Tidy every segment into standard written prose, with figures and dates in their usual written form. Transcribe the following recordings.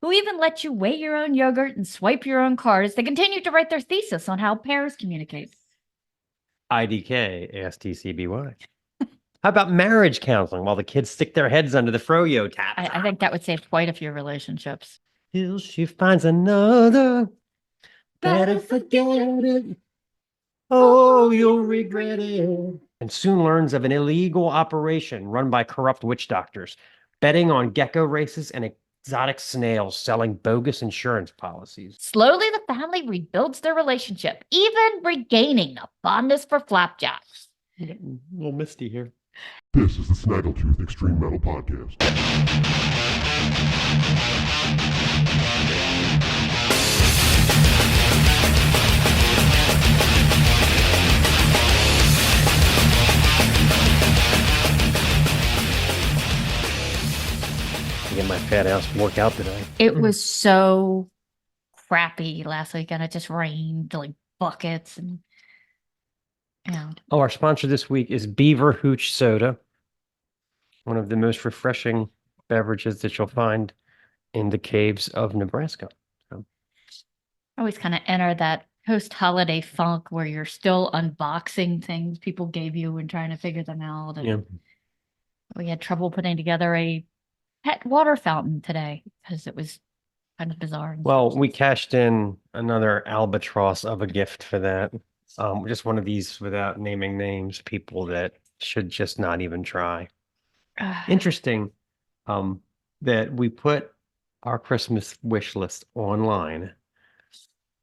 who even let you weigh your own yogurt and swipe your own cards. They continued to write their thesis on how pairs communicate. IDK, ASTCBY. How about marriage counseling while the kids stick their heads under the froyo tap? I think that would save quite a few relationships. Till she finds another, better forget it. Oh, you'll regret it. And soon learns of an illegal operation run by corrupt witch doctors, betting on gecko races and exotic snails selling bogus insurance policies. Slowly, the family rebuilds their relationship, even regaining a fondness for flapjacks. A little misty here. This is the Snaggletooth Extreme Metal Podcast. Get my fat ass work out today. It was so crappy last weekend. It just rained like buckets and Oh, our sponsor this week is Beaver Hooch Soda, one of the most refreshing beverages that you'll find in the caves of Nebraska. So. I always kind of enter that post-holiday funk where you're still unboxing things people gave you and trying to figure them out. And Yeah. we had trouble putting together a pet water fountain today because it was kind of bizarre. Well, we cashed in another albatross of a gift for that. Just one of these without naming names, people that should just not even try. Interesting that we put our Christmas wish list online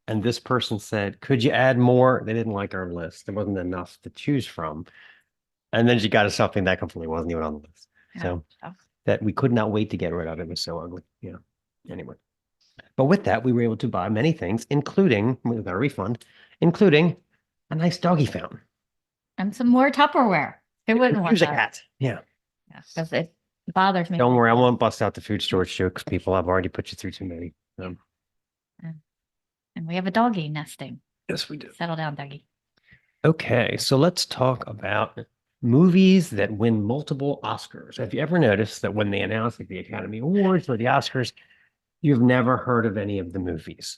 and this person said, could you add more? They didn't like our list. There wasn't enough to choose from. And then she got us something that completely wasn't even on the list. So that we could not wait to get rid of. It was so ugly. Yeah. Anyway. But with that, we were able to buy many things, including, we got a refund, including a nice doggy fountain. And some more Tupperware. Who wouldn't want Here's that? a cat. Yeah. Because it bothers me. Don't worry, I won't bust out the food storage jokes. People have already put you through too many. And we have a doggy nesting. Yes, we do. Settle down, doggy. Okay, so let's talk about movies that win multiple Oscars. Have you ever noticed that when they announce like the Academy Awards or the Oscars, you've never heard of any of the movies?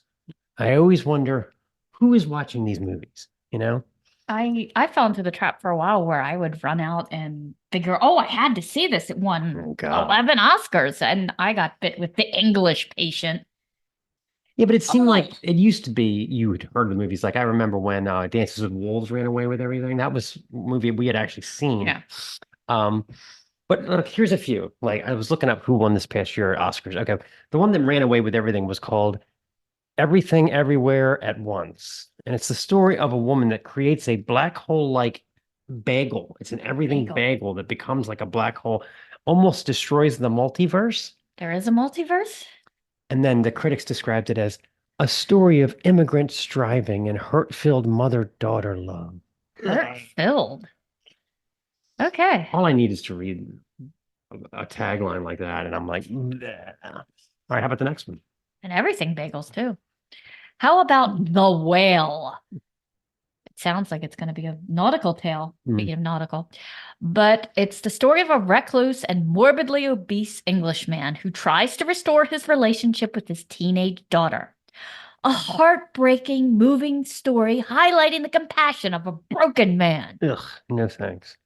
I always wonder who is watching these movies, you know? I fell into the trap for a while where I would run out and figure, I had to see this. It won 11 Oscars, and I got bit with The English Patient. Yeah, but it seemed like it used to be you had heard of the movies. Like I remember when Dances with Wolves ran away with everything. That was a movie we had actually seen. Yeah. But look, here's a few. Like I was looking up who won this past year at Oscars. Okay, the one that ran away with everything was called Everything Everywhere at Once. And it's the story of a woman that creates a black hole-like bagel. It's an everything bagel that becomes like a black hole, almost destroys the multiverse. There is a multiverse? And then the critics described it as a story of immigrant striving and hurt-filled mother-daughter love. Hurt-filled? Okay. All I need is to read a tagline like that, and I'm like, bleh. All right, how about the next one? And everything bagels, too. How about The Whale? It sounds like it's going to be a nautical tale, speaking of nautical. But it's the story of a recluse and morbidly obese Englishman who tries to restore his relationship with his teenage daughter. A heartbreaking, moving story highlighting the compassion of a broken man. Ugh, no thanks.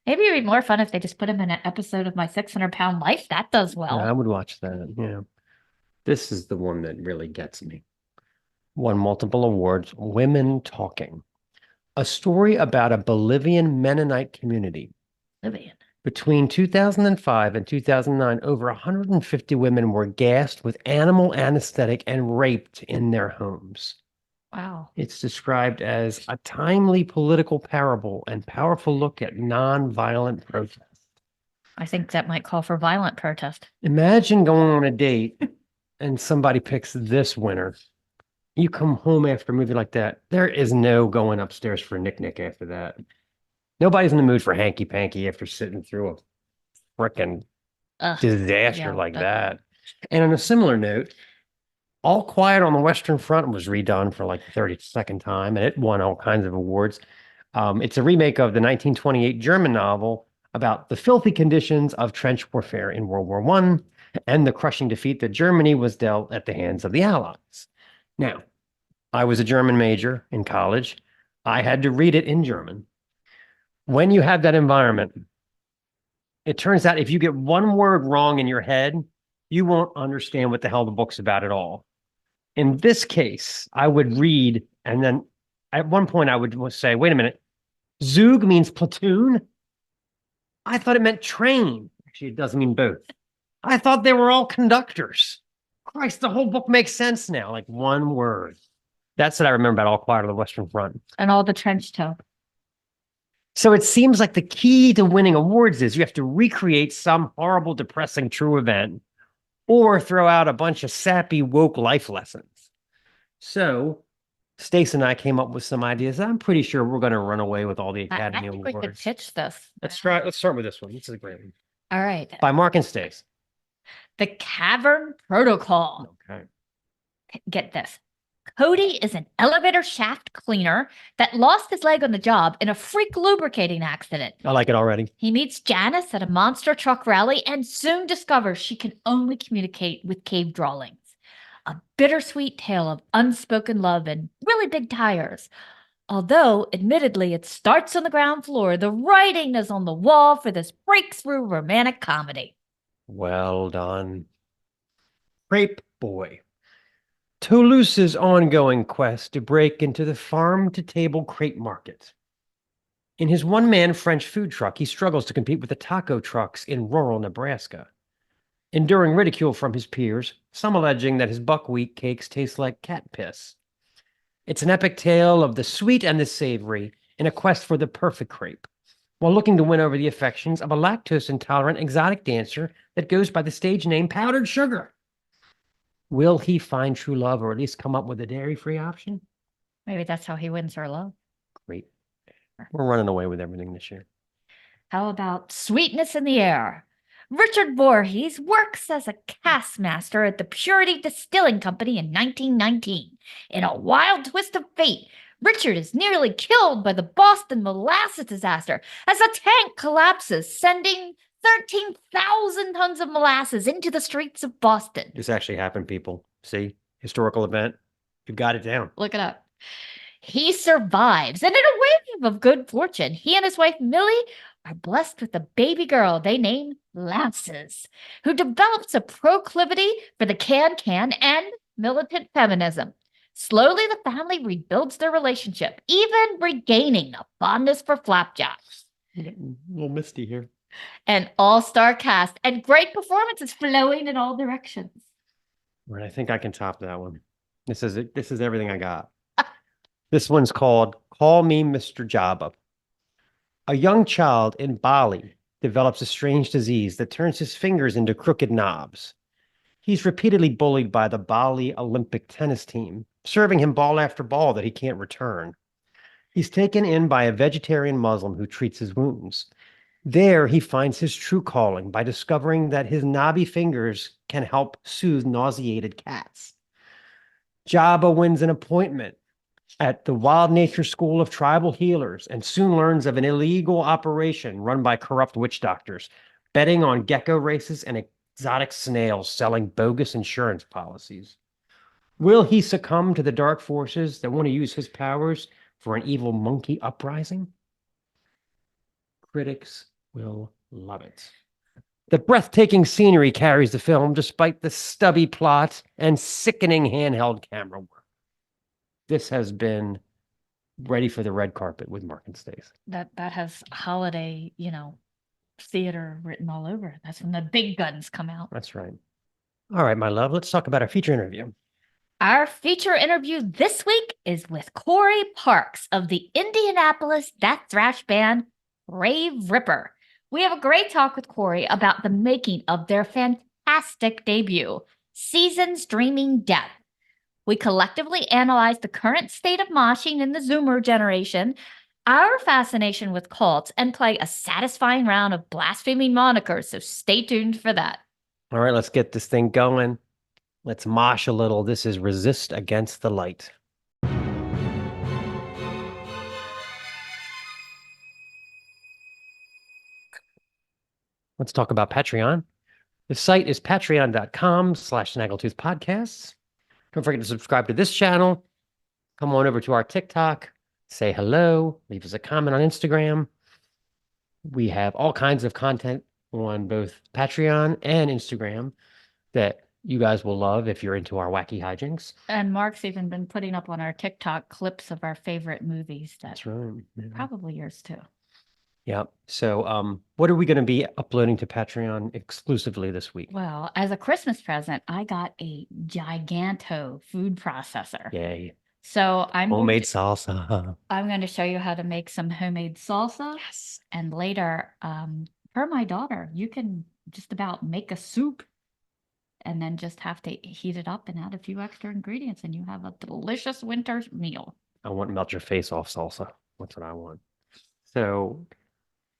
Maybe it'd be more fun if they just put him in an episode of My 600-Pound Life. That does well. Yeah, I would watch that, yeah. This is the one that really gets me. Won multiple awards, Women Talking. A story about a Bolivian Mennonite community. Bolivian. Between 2005 and 2009, over 150 women were gassed with animal anesthetic and raped in their homes. Wow. It's described as a timely political parable and powerful look at non-violent protest. I think that might call for violent protest. Imagine going on a date and somebody picks this winner. You come home after a movie like that, there is no going upstairs for a Nick after that. Nobody's in the mood for hanky-panky after sitting through a frickin' disaster like that. And on a similar note, All Quiet on the Western Front was redone for like the 32nd time, and it won all kinds of awards. It's a remake of the 1928 German novel about the filthy conditions of trench warfare in World War I. and the crushing defeat that Germany was dealt at the hands of the Allies. Now, I was a German major in college. I had to read it in German. When you have that environment, it turns out if you get one word wrong in your head, you won't understand what the hell the book's about at all. In this case, I would read, and then at one point I would say, wait a minute, Zug means platoon? I thought it meant train. Actually, it does mean both. I thought they were all conductors. Christ, the whole book makes sense now, like one word. That's what I remember about All Quiet on the Western Front. And all the trench toe. So it seems like the key to winning awards is you have to recreate some horrible, depressing true event or throw out a bunch of sappy, woke life lessons. So Stace and I came up with some ideas. I'm pretty sure we're going to run away with all the Academy I think Awards. we could pitch this. Let's try. Let's start with this one. This is a great one. All right. By Mark and Stace. The Cavern Protocol. Okay. Get this. Cody is an elevator shaft cleaner that lost his leg on the job in a freak lubricating accident. I like it already. He meets Janice at a monster truck rally and soon discovers she can only communicate with cave drawings. A bittersweet tale of unspoken love and really big tires. Although, admittedly, it starts on the ground floor, the writing is on the wall for this breakthrough romantic comedy. Well done. Crepe Boy. Toulouse's ongoing quest to break into the farm-to-table crepe market. In his one-man French food truck, he struggles to compete with the taco trucks in rural Nebraska. Enduring ridicule from his peers, some alleging that his buckwheat cakes taste like cat piss. It's an epic tale of the sweet and the savory in a quest for the perfect crepe, while looking to win over the affections of a lactose-intolerant exotic dancer that goes by the stage name Powdered Sugar. Will he find true love or at least come up with a dairy-free option? Maybe that's how he wins her love. Great. We're running away with everything this year. How about Sweetness in the Air? Richard Voorhees works as a cast master at the Purity Distilling Company in 1919. In a wild twist of fate, Richard is nearly killed by the Boston molasses disaster as a tank collapses, sending 13,000 tons of molasses into the streets of Boston. This actually happened, people. See? Historical event. You've got it down. Look it up. He survives, and in a wave of good fortune, he and his wife Millie are blessed with a baby girl they name Lasses, who develops a proclivity for the can-can and militant feminism. Slowly, the family rebuilds their relationship, even regaining a fondness for flapjacks. A little misty here. An all-star cast and great performances flowing in all directions. Right, I think I can top that one. This is everything I got. This one's called Call Me Mr. Jabba. A young child in Bali develops a strange disease that turns his fingers into crooked knobs. He's repeatedly bullied by the Bali Olympic tennis team, serving him ball after ball that he can't return. He's taken in by a vegetarian Muslim who treats his wounds. There, he finds his true calling by discovering that his knobby fingers can help soothe nauseated cats. Jabba wins an appointment at the Wild Nature School of Tribal Healers and soon learns of an illegal operation run by corrupt witch doctors, betting on gecko races and exotic snails selling bogus insurance policies. Will he succumb to the dark forces that want to use his powers for an evil monkey uprising? Critics will love it. The breathtaking scenery carries the film despite the stubby plot and sickening handheld camera work. This has been ready for the red carpet with Mark and Stace. That has holiday, theater written all over. That's when the big guns come out. That's right. All right, my love, let's talk about our feature interview. Our feature interview this week is with Corey Parks of the Indianapolis death thrash band Graveripper. We have a great talk with Corey about the making of their fantastic debut, Seasons Dreaming Death. We collectively analyze the current state of moshing in the Zoomer generation, our fascination with cults, and play a satisfying round of blaspheming monikers, so stay tuned for that. All right, let's get this thing going. Let's mosh a little. This is Resist Against the Light. Let's talk about Patreon. The site is patreon.com/Snaggletooth Podcasts. Don't forget to subscribe to this channel. Come on over to our TikTok, say hello, leave us a comment on Instagram. We have all kinds of content on both Patreon and Instagram that you guys will love if you're into our wacky hijinks. And Mark's even been putting up on our TikTok clips of our favorite movies. That's right. Yeah. Probably yours too. Yeah. So what are we going to be uploading to Patreon exclusively this week? Well, as a Christmas present, I got a giganto food processor. Yay. So I'm Homemade salsa. I'm going to show you how to make some homemade salsa. Yes. And later, per my daughter, you can just about make a soup and then just have to heat it up and add a few extra ingredients, and you have a delicious winter meal. I want melt your face off salsa. That's what I want. So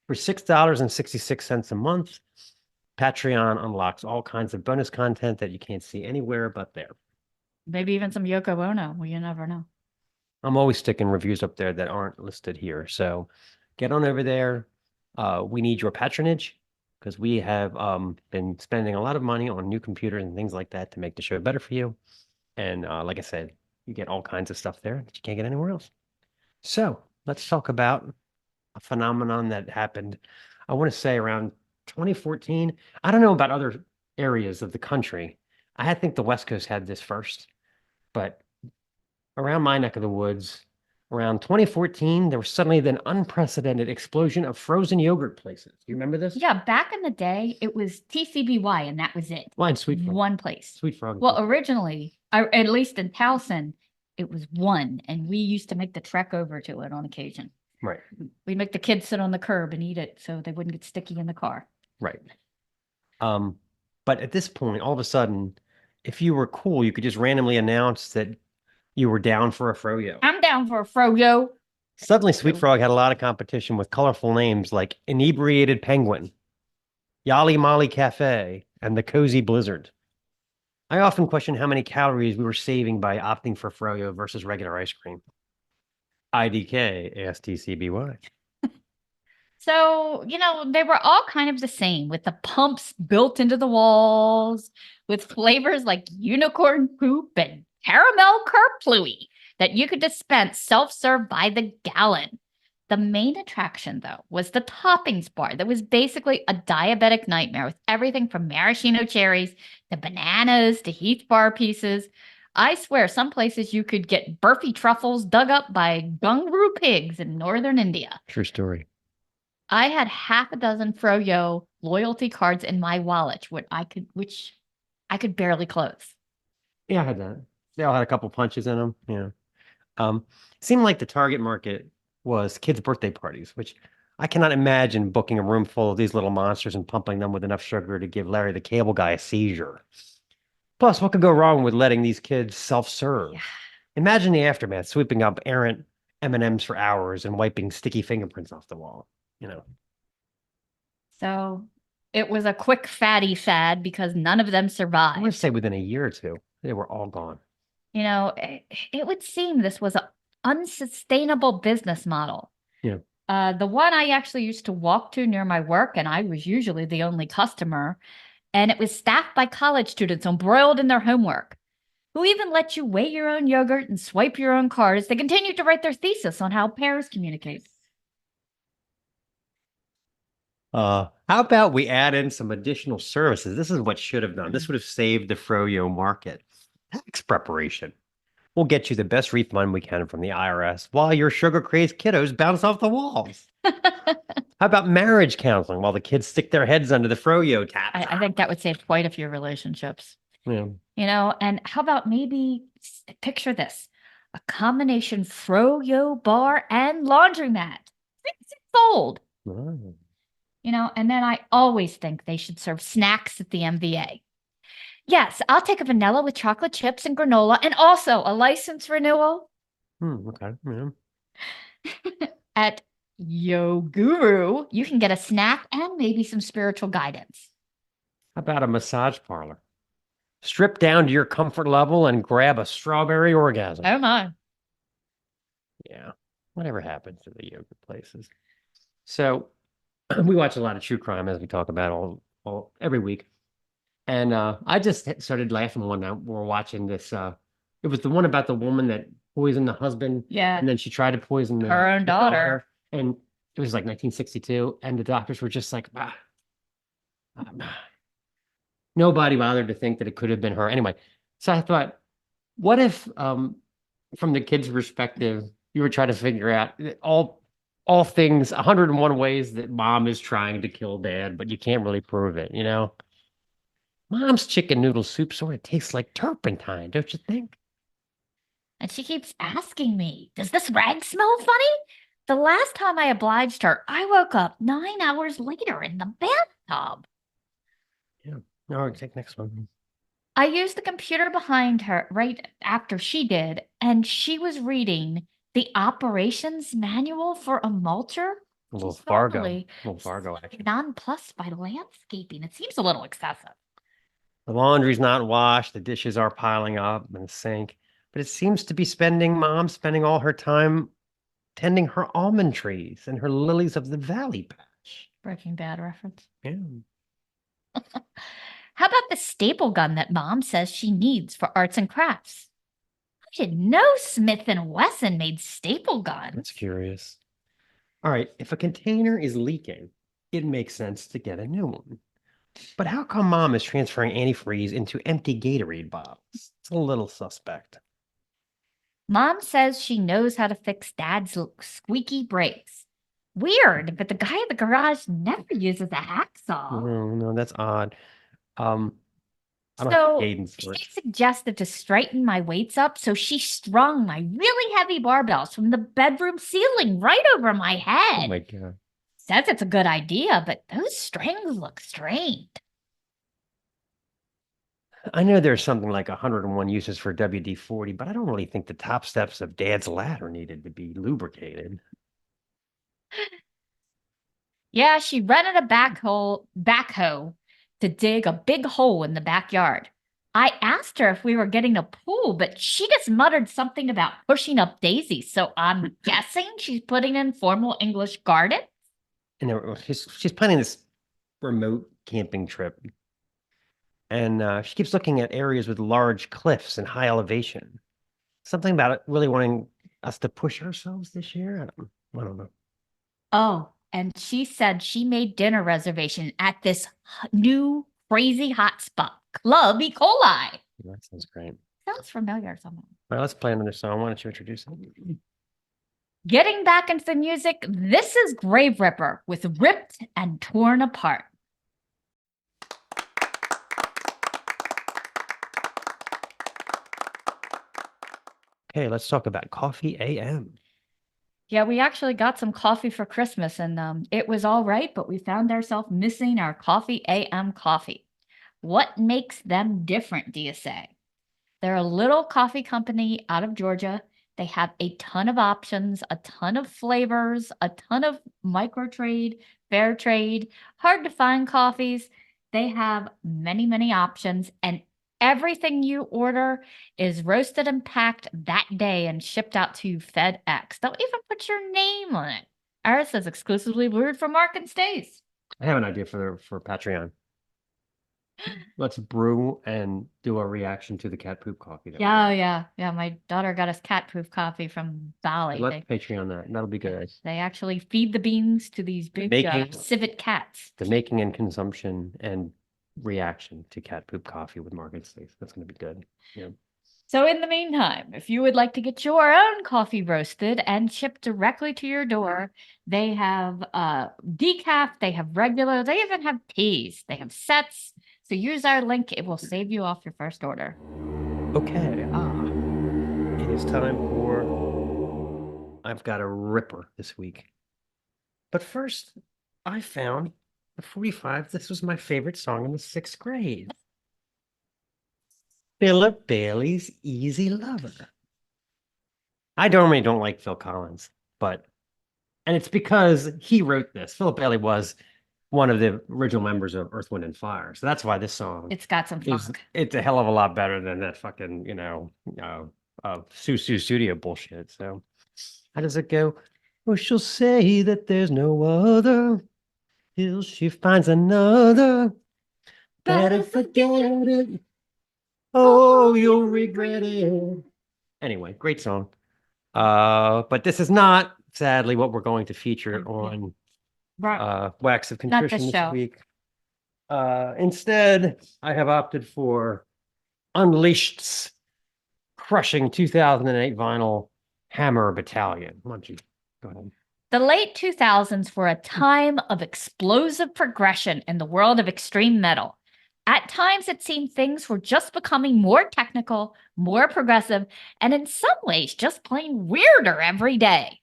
for $6.66 a month, Patreon unlocks all kinds of bonus content that you can't see anywhere but there. Maybe even some Yoko Ono. Well, you never know. I'm always sticking reviews up there that aren't listed here. So get on over there. We need your patronage because we have been spending a lot of money on new computers and things like that to make the show better for you. And like I said, you get all kinds of stuff there that you can't get anywhere else. So let's talk about a phenomenon that happened, I want to say around 2014. I don't know about other areas of the country. I think the West Coast had this first, but around my neck of the woods, around 2014, there was suddenly an unprecedented explosion of frozen yogurt places. Do you remember this? Yeah, back in the day, it was TCBY, and that was it. Why, Sweet Frog. One place. Sweet Frog. Well, originally, at least in Towson, it was one, and we used to make the trek over to it on occasion. Right. We'd make the kids sit on the curb and eat it so they wouldn't get sticky in the car. Right. But at this point, all of a sudden, if you were cool, you could just randomly announce that you were down for a froyo. I'm down for a froyo. Suddenly, Sweet Frog had a lot of competition with colorful names like Inebriated Penguin, Yali Molly Cafe, and the Cozy Blizzard. I often question how many calories we were saving by opting for froyo versus regular ice cream. IDK, ASTCBY. So, they were all kind of the same with the pumps built into the walls with flavors like unicorn poop and caramel kerplooey that you could dispense self-serve by the gallon. The main attraction, though, was the toppings bar that was basically a diabetic nightmare with everything from maraschino cherries to bananas to Heath bar pieces. I swear some places you could get burfy truffles dug up by gungru pigs in northern India. True story. I had half a dozen Froyo loyalty cards in my wallet, which I could barely close. Yeah, I had that. They all had a couple punches in them. Yeah. It seemed like the target market was kids' birthday parties, which I cannot imagine booking a room full of these little monsters and pumping them with enough sugar to give Larry the Cable Guy a seizure. Plus, what could go wrong with letting these kids self-serve? Yeah. Imagine the aftermath, sweeping up errant M&Ms for hours and wiping sticky fingerprints off the wall. So it was a quick fatty fad because none of them survived. I would say within a year or two, they were all gone. It would seem this was an unsustainable business model. Yeah. The one I actually used to walk to near my work, and I was usually the only customer, and it was staffed by college students embroiled in their homework, who even let you weigh your own yogurt and swipe your own card as they continued to write their thesis on how pears communicate. How about we add in some additional services? This is what should have done. This would have saved the froyo market. Tax preparation. We'll get you the best refund we can from the IRS while your sugar-crazed kiddos bounce off the walls. How about marriage counseling while the kids stick their heads under the froyo tap? I think that would save quite a few relationships. Yeah. And how about maybe, picture this, a combination froyo bar and laundromat. Sold. Oh. And then I always think they should serve snacks at the MVA. Yes, I'll take a vanilla with chocolate chips and granola and also a license renewal. Okay. Yeah. At Yo Guru, you can get a snack and maybe some spiritual guidance. How about a massage parlor? Strip down to your comfort level and grab a strawberry orgasm. Oh my. Yeah. Whatever happened to the yoga places? So we watch a lot of true crime, as we talk about all every week. And I just started laughing one night. We're watching this. It was the one about the woman that poisoned the husband. Yeah. And then she tried to poison Her own the daughter. And it was like 1962. And the doctors were just like, nobody bothered to think that it could have been her. Anyway, so I thought, what if from the kid's perspective, you were trying to figure out all things, 101 ways that mom is trying to kill dad, but you can't really prove it, you know? Mom's chicken noodle soup sort of tastes like turpentine, don't you think? And she keeps asking me, does this rag smell funny? The last time I obliged her, I woke up 9 hours later in the bathtub. Yeah. All right, take next one. I used the computer behind her right after she did, and she was reading the operations manual for a mulcher. A little She's Fargo. probably A little Fargo action. nonplussed by landscaping. It seems a little excessive. The laundry's not washed, the dishes are piling up in the sink, but it seems to be Mom spending all her time tending her almond trees and her lilies of the valley patch. Breaking Bad reference. Yeah. How about the staple gun that Mom says she needs for arts and crafts? I didn't know Smith & Wesson made staple guns. That's curious. All right, if a container is leaking, it makes sense to get a new one. But how come Mom is transferring antifreeze into empty Gatorade bottles? It's a little suspect. Mom says she knows how to fix Dad's squeaky brakes. Weird, but the guy at the garage never uses a hacksaw. No, that's odd. I don't have So cadence for she it. suggested to straighten my weights up, so she strung my really heavy barbells from the bedroom ceiling right over my head. Oh my God. Says it's a good idea, but those strings look strained. I know there's something like 101 uses for WD-40, but I don't really think the top steps of Dad's ladder needed to be lubricated. Yeah, she rented a backhoe to dig a big hole in the backyard. I asked her if we were getting a pool, but she just muttered something about pushing up daisies. So I'm guessing she's putting in formal English garden. And she's planning this remote camping trip. And she keeps looking at areas with large cliffs and high elevation. Something about it really wanting us to push ourselves this year. I don't know. Oh, and she said she made dinner reservation at this new crazy hot spot, Club E. coli. That sounds great. Sounds familiar somehow. All right, let's play another song. Why don't you introduce it? Getting back into the music, this is Graveripper with Ripped and Torn Apart. Okay, let's talk about Coffee AM. Yeah, we actually got some coffee for Christmas, and it was all right, but we found ourselves missing our Coffee AM coffee. What makes them different, do you say? They're a little coffee company out of Georgia. They have a ton of options, a ton of flavors, a ton of micro trade, fair trade, hard to find coffees. They have many, many options, and everything you order is roasted and packed that day and shipped out to FedEx. They'll even put your name on it. Ours is exclusively brewed for Mark and Stace. I have an idea for Patreon. Let's brew and do a reaction to the cat poop coffee. Yeah. My daughter got us cat poop coffee from Bali. Let's Patreon that. That'll be good. They actually feed the beans to these big civet cats. The making and consumption and reaction to cat poop coffee with Mark and Stace. That's going to be good. Yeah. So in the meantime, if you would like to get your own coffee roasted and shipped directly to your door, they have decaf, they have regular, they even have teas, they have sets. So use our link. It will save you off your first order. Okay. It is time for I've got a ripper this week. But first, I found the 45. This was my favorite song in the 6th grade. Philip Bailey's Easy Lover. I normally don't like Phil Collins, and it's because he wrote this. Philip Bailey was one of the original members of Earth, Wind, and Fire. So that's why this song. It's got some funk. It's a hell of a lot better than that fucking, Susu Studio bullshit. So how does it go? Well, she'll say that there's no other till she finds another. Better forget it. Oh, you'll regret it. Anyway, great song. But this is not, sadly, what we're going to feature on Wax of Not Contrition this this show. week. Instead, I have opted for Unleashed's crushing 2008 vinyl Hammer Battalion. Why don't you go ahead? The late 2000s were a time of explosive progression in the world of extreme metal. At times, it seemed things were just becoming more technical, more progressive, and in some ways, just plain weirder every day.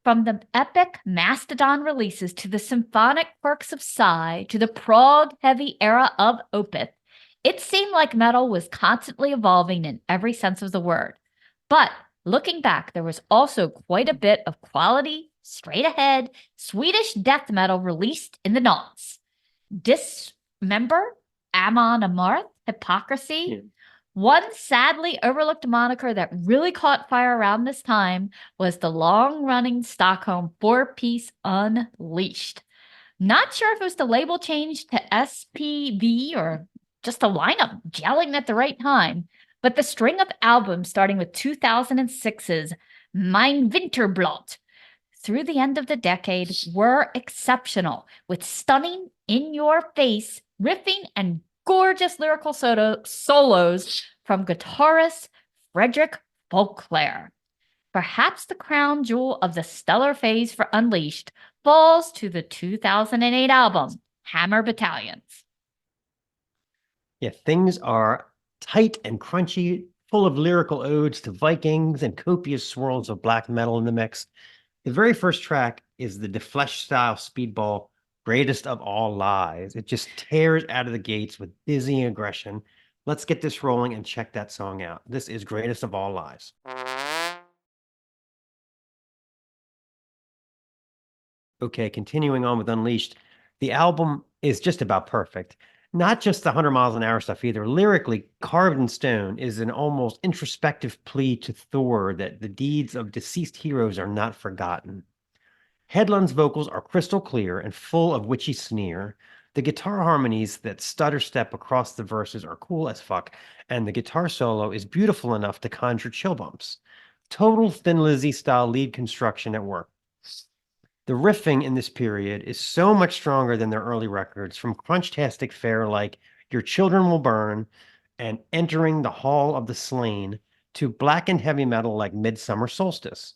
From the epic Mastodon releases to the symphonic quirks of Psy to the prog-heavy era of Opeth, it seemed like metal was constantly evolving in every sense of the word. But looking back, there was also quite a bit of quality, straight-ahead, Swedish death metal released in the noughts. Dismember, Amon Amarth, Hypocrisy. Yeah. One sadly overlooked moniker that really caught fire around this time was the long-running Stockholm four-piece Unleashed. Not sure if it was the label change to SPV or just the lineup gelling at the right time, but the string of albums starting with 2006's Mein Winterblot through the end of the decade were exceptional, with stunning, in-your-face riffing and gorgeous lyrical solos from guitarist Frederick Folkler. Perhaps the crown jewel of the stellar phase for Unleashed falls to the 2008 album, Hammer Battalions. Yeah, things are tight and crunchy, full of lyrical odes to Vikings and copious swirls of black metal in the mix. The very first track is the Deflesh style speedball, Greatest of All Lies. It just tears out of the gates with dizzying aggression. Let's get this rolling and check that song out. This is Greatest of All Lies. Okay, continuing on with Unleashed. The album is just about perfect. Not just the 100 miles an hour stuff either. Lyrically, carved in stone is an almost introspective plea to Thor that the deeds of deceased heroes are not forgotten. Hedlund's vocals are crystal clear and full of witchy sneer. The guitar harmonies that stutter step across the verses are cool as fuck, and the guitar solo is beautiful enough to conjure chill bumps. Total Thin Lizzy style lead construction at work. The riffing in this period is so much stronger than their early records, from crunchtastic fare like Your Children Will Burn and Entering the Hall of the Slain to blackened heavy metal like Midsummer Solstice.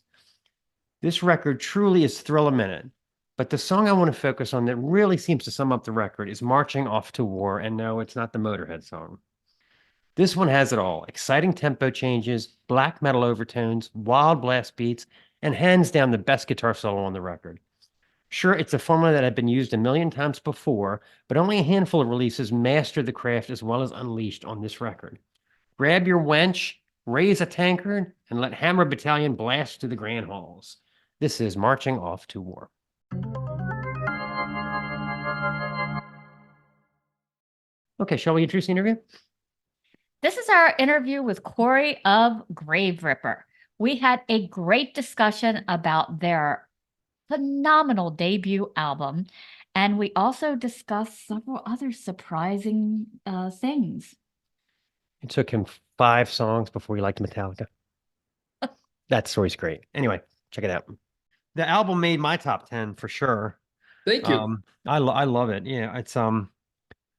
This record truly is thrill a minute, but the song I want to focus on that really seems to sum up the record is Marching Off to War, and no, it's not the Motorhead song. This one has it all: exciting tempo changes, black metal overtones, wild blast beats, and hands down the best guitar solo on the record. Sure, it's a formula that had been used a million times before, but only a handful of releases mastered the craft as well as Unleashed on this record. Grab your wench, raise a tankard, and let Hammer Battalion blast to the grand halls. This is Marching Off to War. Okay, shall we introduce the interview? This is our interview with Corey of Graveripper. We had a great discussion about their phenomenal debut album, and we also discussed several other surprising things. It took him 5 songs before he liked Metallica. That story's great. Anyway, check it out. The album made my top 10 for sure. Thank you. I love it. Yeah, it's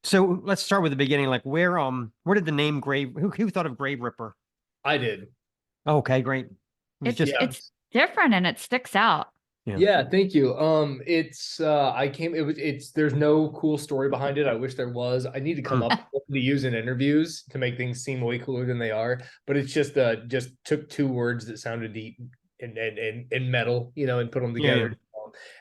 so let's start with the beginning. Like where did the name who thought of Graveripper? I did. Oh, okay, great. It's different and it sticks out. Yeah, thank you. There's no cool story behind it. I wish there was. I need to come up with to use in interviews to make things seem way cooler than they are. But it's just took 2 words that sounded deep and metal, and put them together. Yeah.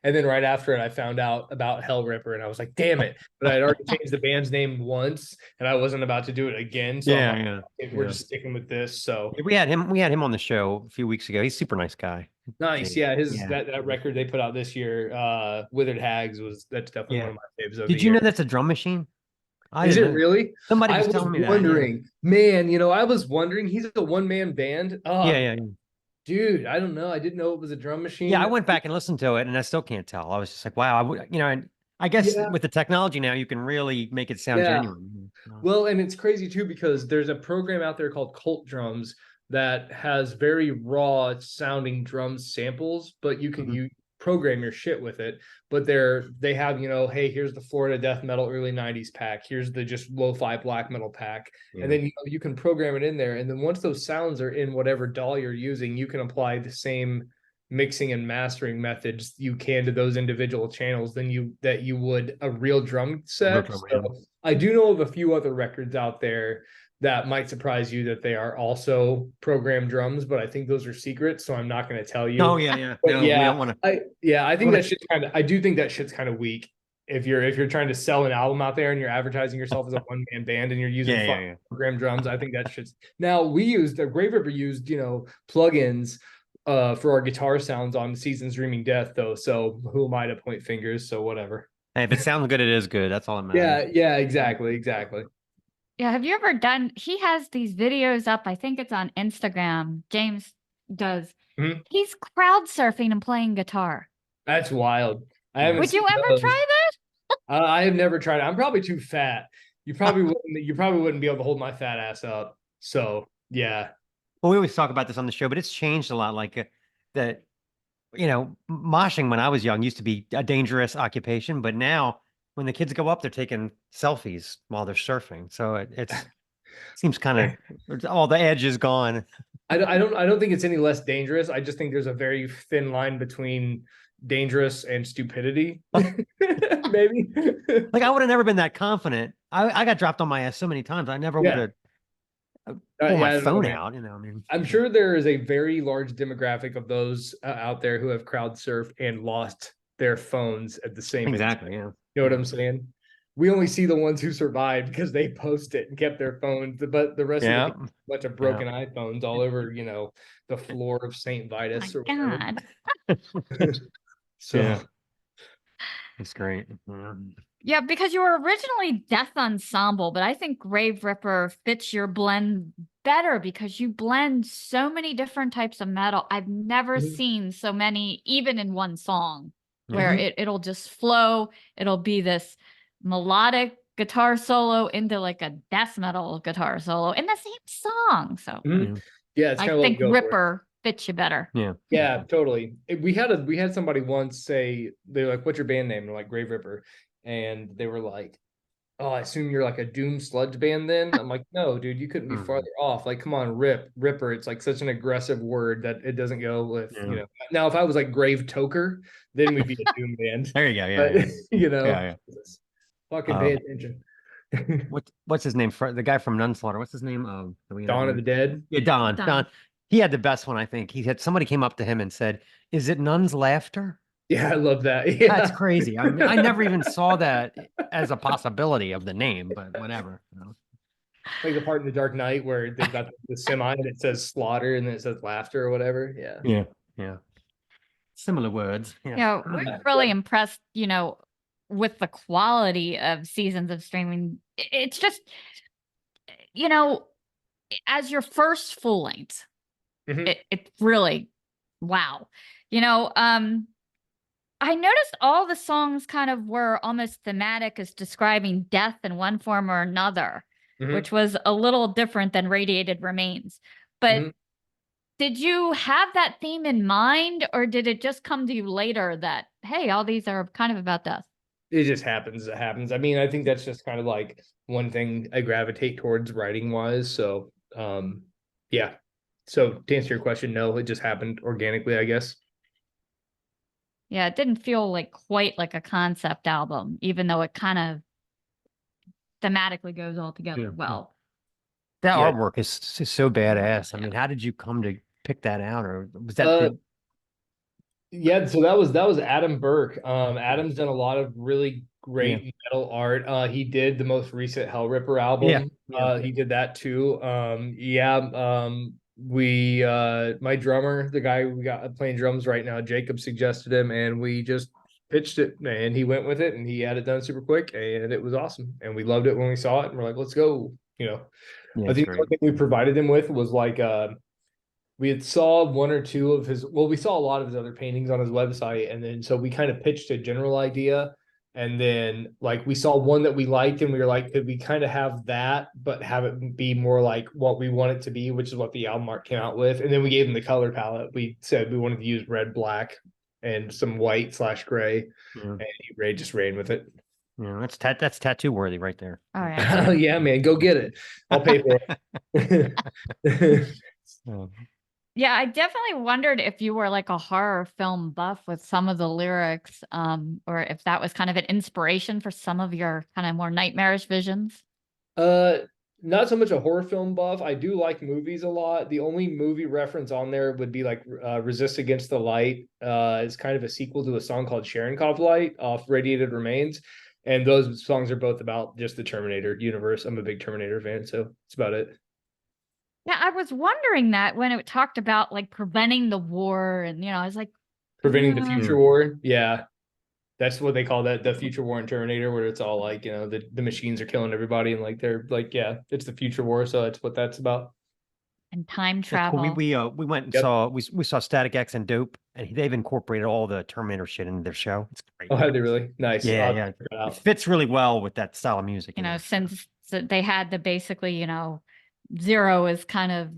And then right after it, I found out about Hellripper, and I was like, "Damn it!" But I had already changed the band's name once, and I wasn't about to do it again. So we're just sticking with this. So we had him on the show a few weeks ago. He's a super nice guy. Nice, yeah. That record they put out this year, Withered Hags, that's definitely one of my faves. Did you know that's a drum machine? Is it really? Somebody was telling me that. Wondering, man. I was wondering. He's a one-man band. Oh, yeah. Dude, I don't know. I didn't know it was a drum machine. Yeah, I went back and listened to it, and I still can't tell. I was just like, wow. I guess Yeah. with the technology now, you can really make it sound Yeah. genuine. Well, and it's crazy too, because there's a program out there called Cult Drums that has very raw sounding drum samples, but you can you program your shit with it. But they have, hey, here's the Florida death metal early 90s pack. Here's the just lo-fi black metal pack. Yeah. And then you can program it in there. And then once those sounds are in whatever DAW you're using, you can apply the same mixing and mastering methods you can to those individual channels than you would a real drum set. So I do know of a few other records out there that might surprise you that they are also programmed drums, but I think those are secrets, so I'm not going to tell you. Oh yeah. But No, we don't want to. I think that shit's I do think that shit's kind of weak. If you're trying to sell an album out there and you're advertising yourself as a one-man band and you're using program drums, I think that shit's. Now Graveripper used plugins for our guitar sounds on Seasons Dreaming Death, though. So who am I to point fingers? So whatever. Hey, if it sounds good, it is good. That's all that matters. Yeah, exactly. Yeah, have you ever he has these videos up, I think it's on Instagram, James does. He's crowd surfing and playing guitar. That's wild. Would you ever try that? I have never tried it. I'm probably too fat. You probably wouldn't be able to hold my fat ass up. So yeah. Well, we always talk about this on the show, but it's changed a lot. Like that, moshing when I was young used to be a dangerous occupation, but now when the kids go up, they're taking selfies while they're surfing. So it seems kind of all the edge is gone. I don't think it's any less dangerous. I just think there's a very thin line between dangerous and stupidity. Maybe. Like I would have never been that confident. I got dropped on my ass so many times. I never would have pulled my phone out. I'm sure there is a very large demographic of those out there who have crowd surfed and lost their phones at the same exactly. instant. Yeah. You know what I'm saying? We only see the ones who survived because they post it and kept their phones, but the rest of the bunch of broken iPhones all over, the floor of St. Vitus or whatever. So it's great. Yeah, because you were originally Death Ensemble, but I think Graveripper fits your blend better because you blend so many different types of metal. I've never seen so many, even in one song, where it'll just flow. It'll be this melodic guitar solo into like a death metal guitar solo in the same song. So it's I think Ripper fits you better. Yeah, totally. We had somebody once say, they're like, "What's your band name?" And I'm like, Graveripper. And they were like, "Oh, I assume you're like a doom sludge band then?" I'm like, "No, dude, you couldn't be farther off. Like, come on, Ripper. It's like such an aggressive word that it doesn't go with, Now, if I was like Grave Toker, then we'd be a doom band. There you go. But, fucking pay attention. What's his name? The guy from Nunslaughter. What's his name? Dawn of the Dead. Yeah, Don. He had the best one, I think. Somebody came up to him and said, "Is it Nun's Laughter?" Yeah, I love that. Yeah. That's crazy. I mean, I never even saw that as a possibility of the name, but whatever. Like the part in The Dark Knight where they've got the semi and it says slaughter and then it says laughter or whatever. Yeah. Similar words. We're really impressed, with the quality of Seasons of Streaming. It's just, as your first full length, it's really wow. I noticed all the songs kind of were almost thematic as describing death in one form or another, which was a little different than Radiated Remains. But did you have that theme in mind, or did it just come to you later that, hey, all these are kind of about death? It just happens. It happens. I mean, I think that's just kind of like one thing I gravitate towards writing wise. So, yeah. So to answer your question, no, it just happened organically, I guess. Yeah, it didn't feel like quite like a concept album, even though it kind of thematically goes all together well. That artwork is so badass. I mean, how did you come to pick that out, or was that? So that was Adam Burke. Adam's done a lot of really great metal art. He did the most recent Hellripper album. He did that too. My drummer, the guy we got playing drums right now, Jacob, suggested him, and we just pitched it, and he went with it, and he had it done super quick, and it was awesome, and we loved it when we saw it, and we're like, let's go. I think the only thing we provided him with was like we had saw one or two of his, we saw a lot of his other paintings on his website, and then so we kind of pitched a general idea, And then like we saw one that we liked and we were like, could we kind of have that, but have it be more like what we want it to be, which is what the album art came out with. And then we gave him the color palette. We said we wanted to use red, black, and some white / gray. Yeah. And he just ran with it. Yeah, that's tattoo worthy right there. Oh yeah. Oh yeah, man, go get it. I'll pay for it. So, Yeah, I definitely wondered if you were like a horror film buff with some of the lyrics, or if that was kind of an inspiration for some of your kind of more nightmarish visions. Not so much a horror film buff. I do like movies a lot. The only movie reference on there would be like Resist Against the Light. It's kind of a sequel to a song called Cherenkov Light off Radiated Remains. And those songs are both about just the Terminator universe. I'm a big Terminator fan, so it's about it. Yeah, I was wondering that when it talked about like preventing the war, and I was like, Preventing the future war. Yeah. That's what they call that, the future war in Terminator, where it's all like, the machines are killing everybody and like they're like, yeah, it's the future war. So that's what that's about. and time that's cool. travel. We went and saw we saw Static X and Dope, and they've incorporated all the Terminator shit into their show. It's great. Oh, have they really? Nice. Yeah, I'll yeah. check it out. It fits really well with that style of music. Since they had the basically, Zero is kind of,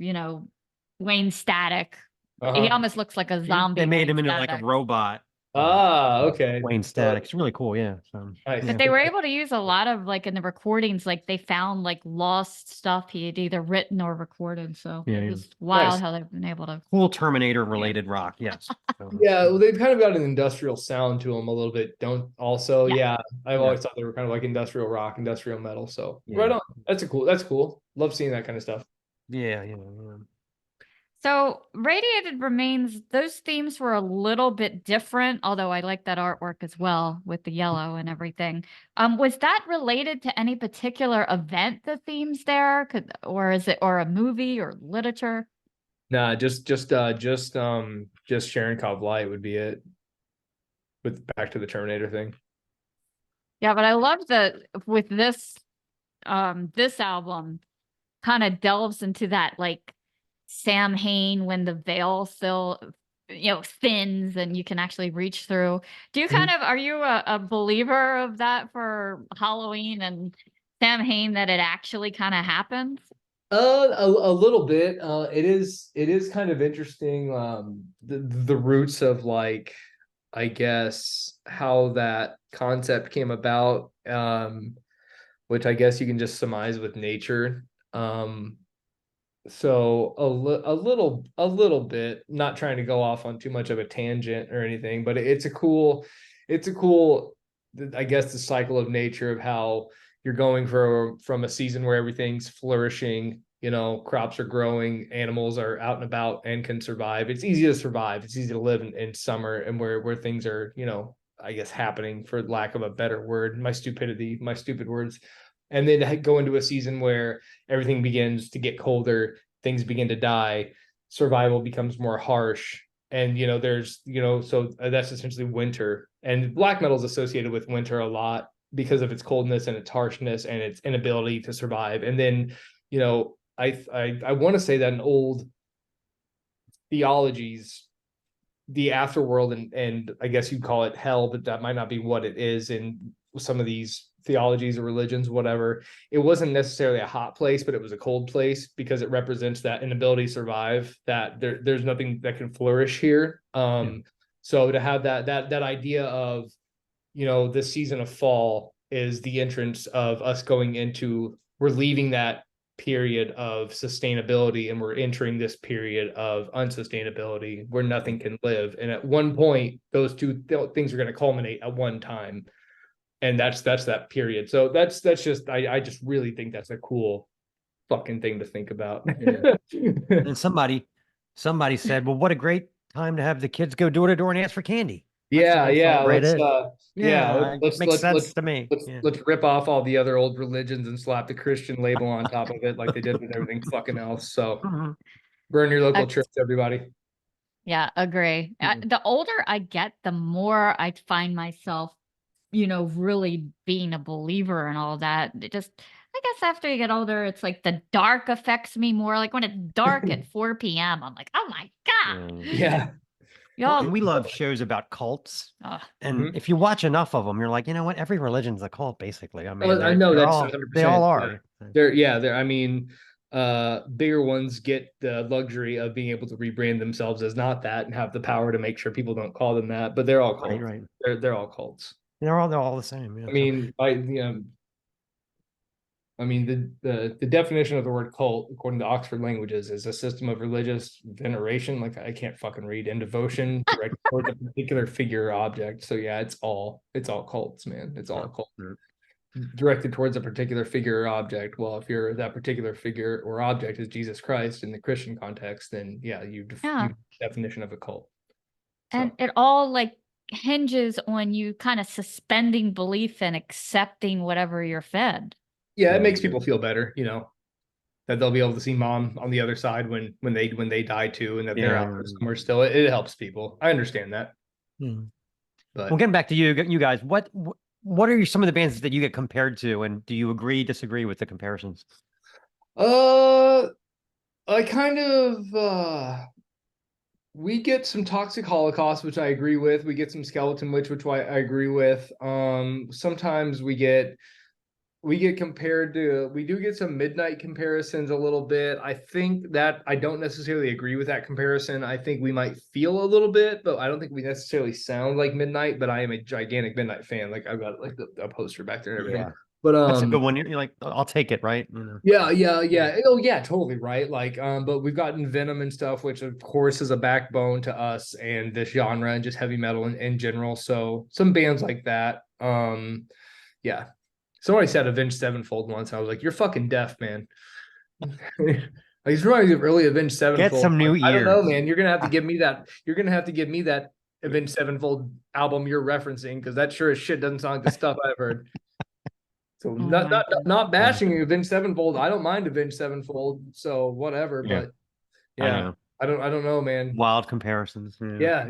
Wayne Static. He almost looks like a zombie. They made him Wayne into like Static. a robot. Okay. Wayne Static. It's really cool. Yeah. So, Nice. But they were able to use a lot of like in the recordings, like they found like lost stuff he had either written or recorded. So Yeah, it yeah. was wild Nice. how they've been able to. cool Terminator related rock. Yes. So, Yeah, well, they've kind of got an industrial sound to them a little bit. Don't also, Yeah. I've always thought they were kind of like industrial rock, industrial metal. So Yeah. right on. That's cool. Love seeing that kind of stuff. yeah. So Radiated Remains, those themes were a little bit different, although I like that artwork as well with the yellow and everything. Was that related to any particular event, the themes there? Or is it a movie or literature? Nah, just Cherenkov Light would be it. With back to the Terminator thing. Yeah, but I love that with this album kind of delves into that like Sam Hain when the veil still thins and you can actually reach through. Do you are you a believer of that for Halloween and Sam Hain, that it actually kind of happens? A little bit. It is kind of interesting. The roots of like, I guess, how that concept came about, which I guess you can just surmise with nature. So a little bit, not trying to go off on too much of a tangent or anything, but it's a cool, I guess, the cycle of nature of how you're going from a season where everything's flourishing, crops are growing, animals are out and about and can survive. It's easy to survive. It's easy to live in summer, and where things are, I guess, happening, for lack of a better word, my stupid words. And then go into a season where everything begins to get colder, things begin to die, survival becomes more harsh. And, there's, so that's essentially winter. And black metal is associated with winter a lot because of its coldness and its harshness and its inability to survive. And then, I want to say that in old theologies, the afterworld, and I guess you'd call it hell, but that might not be what it is in some of these theologies or religions, whatever. It wasn't necessarily a hot place, but it was a cold place because it represents that inability to survive, that there's nothing that can flourish here. So to have that idea of, this season of fall is the entrance of us going into, we're leaving that period of sustainability and we're entering this period of unsustainability where nothing can live. And at one point, those two things are going to culminate at one time. And that's that period. So that's just, I just really think that's a cool fucking thing to think about. And somebody said, well, what a great time to have the kids go door to door and ask for candy. Yeah. Let's makes sense to me. Let's rip off all the other old religions and slap the Christian label on top of it like they did with everything fucking else. So burn your local church, everybody. Yeah, agree. The older I get, the more I find myself, really being a believer and all that. It just, I guess after you get older, it's like the dark affects me more. Like when it's dark at 4 p.m., I'm like, oh my God. Yeah. Y'all, And we love shows about cults. ah, And Mhm. if you watch enough of them, you're like, you know what? Every religion's a cult, basically. I mean, I know they're that's all, 100%. they all Yeah. are. They're, I mean, bigger ones get the luxury of being able to rebrand themselves as not that and have the power to make sure people don't call them that, but they're all cults. Right. They're all cults. They're all the same. Yeah. I mean, the definition of the word cult, according to Oxford Languages, is a system of religious veneration. Like I can't fucking read, and devotion directed towards a particular figure or object. So yeah, it's all cults, man. It's all cult directed towards a particular figure or object. Well, if you're that particular figure or object is Jesus Christ in the Christian context, then yeah, you definition of a cult. and it all like hinges on you kind of suspending belief and accepting whatever you're fed. Yeah, it makes people feel better, that they'll be able to see mom on the other side when they die too, and that they're out there somewhere still. It helps people. I understand that. But Well, getting back to you guys, what are some of the bands that you get compared to, and do you disagree with the comparisons? I kind of we get some Toxic Holocaust, which I agree with. We get some Skeleton Witch, which I agree with. Sometimes we get compared to, we do get some Midnight comparisons a little bit. I think that I don't necessarily agree with that comparison. I think we might feel a little bit, but I don't think we necessarily sound like Midnight. But I am a gigantic Midnight fan. Like I've got like a poster back there and everything. Yeah. But That's a good one. You're like, I'll take it, right? Yeah. Oh yeah, totally right. Like, but we've gotten Venom and stuff, which of course is a backbone to us and this genre and just heavy metal in general. So some bands like that. Yeah. Somebody said Avenged Sevenfold once. I was like, "You're fucking deaf, man." He's reminding me of early Avenged Sevenfold. Get some new ears. I don't know, man. You're gonna have to give me that. You're gonna have to give me that Avenged Sevenfold album you're referencing, because that sure as shit doesn't sound like the stuff I've heard. So not bashing Avenged Sevenfold. I don't mind Avenged Sevenfold. So whatever. But yeah, I don't know, man. Wild comparisons. Yeah.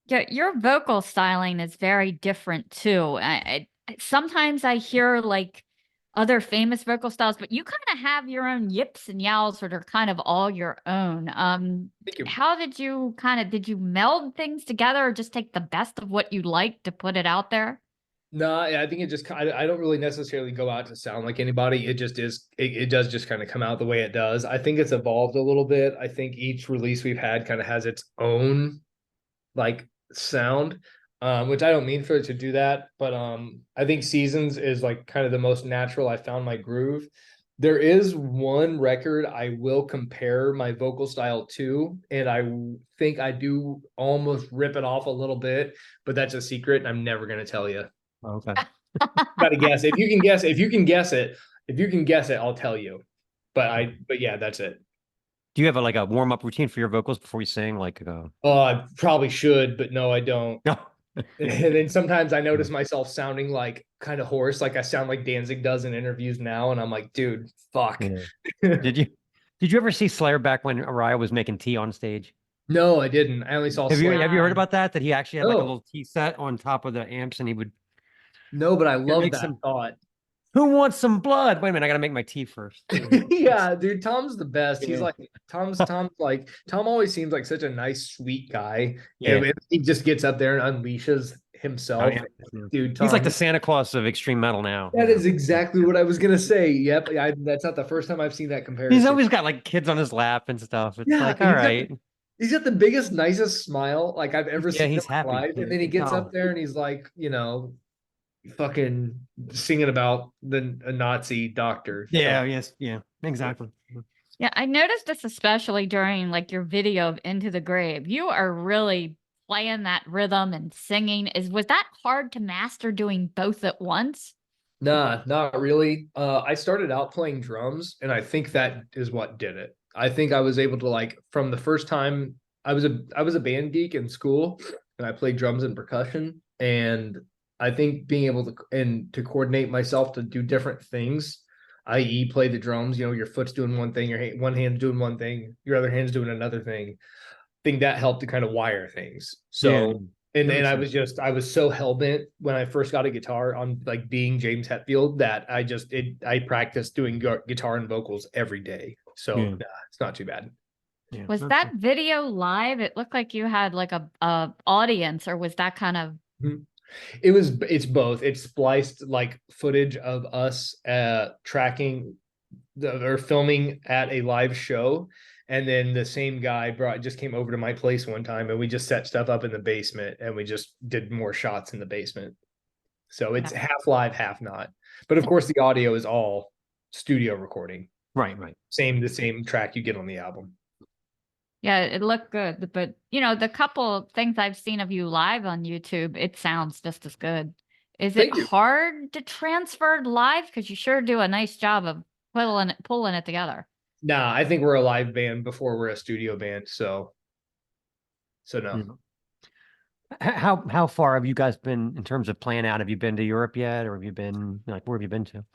Yeah, your vocal styling is very different too. Sometimes I hear like other famous vocal styles, but you kind of have your own yips and yowls that are kind of all your own. Thank you. How did you meld things together, or just take the best of what you like to put it out there? No, I think it just, I don't really necessarily go out to sound like anybody. It just is, it does just kind of come out the way it does. I think it's evolved a little bit. I think each release we've had kind of has its own like sound, which I don't mean for it to do that, but I think Seasons is like kind of the most natural. I found my groove. There is one record I will compare my vocal style to, and I think I do almost rip it off a little bit, but that's a secret and I'm never going to tell you. Okay. Gotta guess. If you can guess it, I'll tell you. But yeah, that's it. Do you have a warm-up routine for your vocals before you sing? I probably should, but no, I don't. No. And then sometimes I notice myself sounding like kind of hoarse, like I sound like Danzig does in interviews now, and I'm like, dude, fuck. Yeah. Did you ever see Slayer back when Araya was making tea on stage? No, I didn't. I only saw Have you Slayer. heard about that? That he actually had like a No. little tea set on top of the amps, and he would. No, but I love make that some- thought. Who wants some blood? Wait a minute, I gotta make my tea first. Yeah, dude, Tom's the best. He's like Tom's like Tom always seems like such a nice, sweet guy. Yeah. And he just gets up there and unleashes himself. Oh, yeah. Dude, Tom, He's like the Santa Claus of extreme metal now. that is exactly what I was gonna say. Yep, that's not the first time I've seen that comparison. He's always got like kids on his lap and stuff. It's like, all right. He's got the biggest, nicest smile like I've ever seen he's in my happy. life. And then he gets up there and he's like, fucking singing about a Nazi doctor. Yeah, yes, yeah, exactly. Yeah, I noticed this especially during like your video of Into the Grave. You are really playing that rhythm and singing. Was that hard to master, doing both at once? Nah, not really. I started out playing drums, and I think that is what did it. I think I was able to from the first time I was a band geek in school, and I played drums and percussion, and I think being able to coordinate myself to do different things, i.e. play the drums, your foot's doing one thing, one hand's doing one thing, your other hand's doing another thing. I think that helped to kind of wire things. So, and I was so hell-bent when I first got a guitar on like being James Hetfield that I practiced doing guitar and vocals every day. So it's not too bad. Yeah. Was Okay. that video live? It looked like you had like a audience, or was that kind of It's both. It's spliced like footage of us tracking or filming at a live show. And then the same guy just came over to my place one time and we just set stuff up in the basement and we just did more shots in the basement. So it's half live, half not. But of course the audio is all studio recording. Right. The same track you get on the album. Yeah, it looked good, but the couple things I've seen of you live on YouTube, it sounds just as good. Is it hard to transfer live? Because you sure do a nice job of pulling it together. Nah, I think we're a live band before we're a studio band, so no. How far have you guys been in terms of playing out? Have you been to Europe yet, or have you been where have you been to?